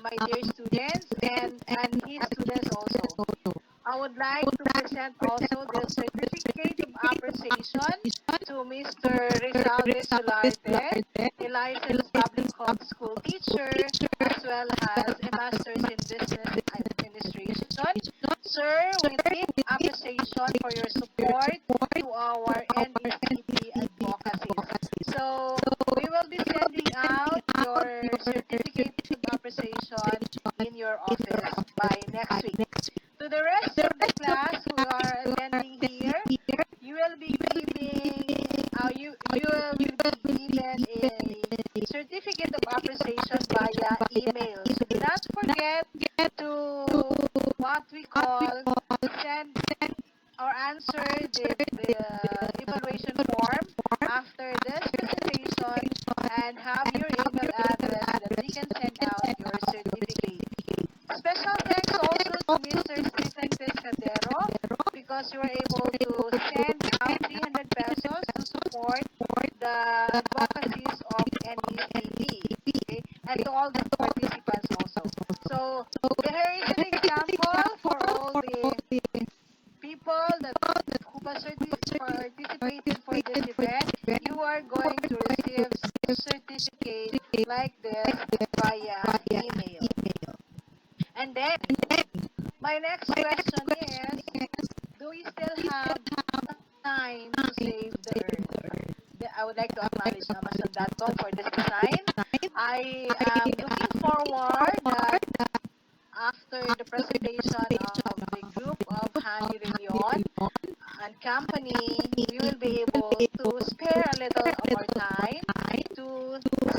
my dear students, and his students also. I would like to present also the certificate of appreciation to Mr. Rizalde Solarte, a licensed public school teacher, as well as a master's in business administration. Sir, we seek appreciation for your support to our NSTP advocacies. So, we will be sending out your certificate of appreciation in your office by next week. To the rest of the class who are attending here, you will be given a certificate of appreciation via email. So do not forget to what we call send or answer the evaluation form after this presentation and have your email address so that we can send out your certificate. Special thanks also to Mr. Stephen Pescadero because you were able to send out 300 pesos to support the advocacies of NECP, okay? And to all the participants also. So here is an example for all the people who participated for this event. You are going to receive certificate like this via email. And then, my next question is, do we still have time to save the earth? I would like to acknowledge Amazon.com for this design. I am looking forward that after the presentation of the group of Hannie Rellon and company, we will be able to spare a little of our time to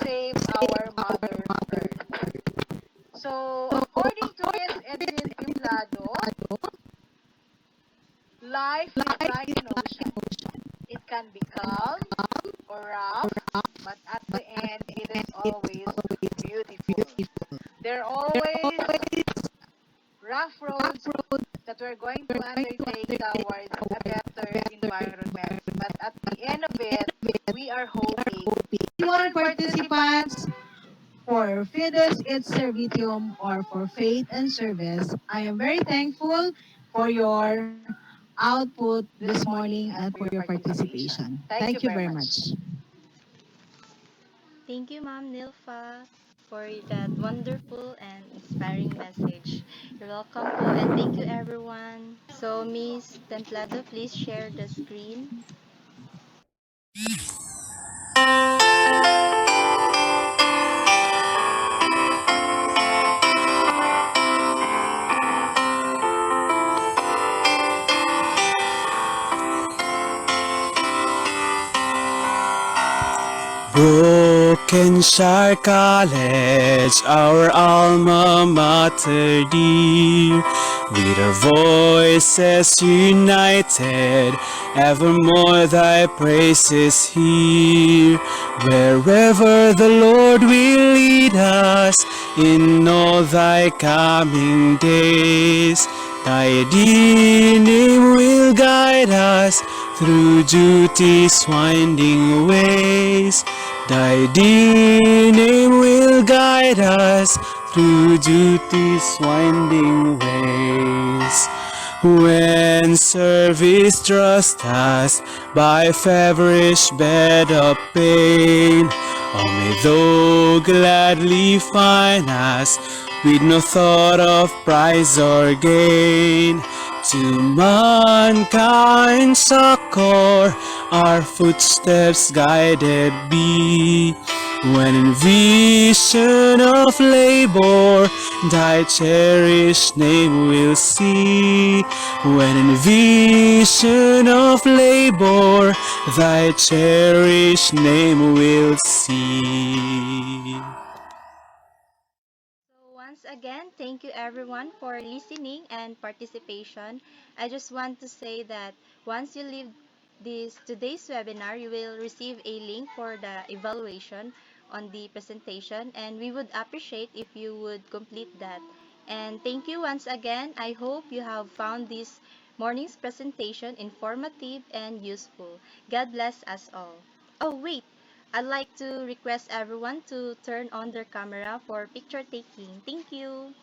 save our Mother Earth. So, according to Ms. Edelyn Templado, life is like an ocean. It can be calm or rough, but at the end, it is always beautiful. There are always rough roads going to undertake towards a better environment. But at the end of it, we are hoping. 21 participants for Fides et Servitium or for Faith and Service. I am very thankful for your output this morning and for your participation. Thank you very much. Thank you, Ma'am Nilfa, for that wonderful and inspiring message. You're welcome po, and thank you, everyone. So, Miss Templado, please share the screen. Brokenshire College, our alma mater dear, with our voices united, evermore thy praises hear. Wherever the Lord will lead us, in all thy coming days, thy dear name will guide us through duty's winding ways. Thy dear name will guide us through duty's winding ways. When service thrust us by feverish bed of pain, oh, may thou gladly find us with no thought of prize or gain. To mankind succor, our footsteps guided be. When in vision of labor, thy cherished name we'll see. When in vision of labor, thy cherished name we'll see. So once again, thank you everyone for listening and participation. I just want to say that once you leave this today's webinar, you will receive a link for the evaluation on the presentation, and we would appreciate if you would complete that. And thank you once again. I hope you have found this morning's presentation informative and useful. God bless us all. Oh, wait. I'd like to request everyone to turn on their camera for picture taking. Thank you.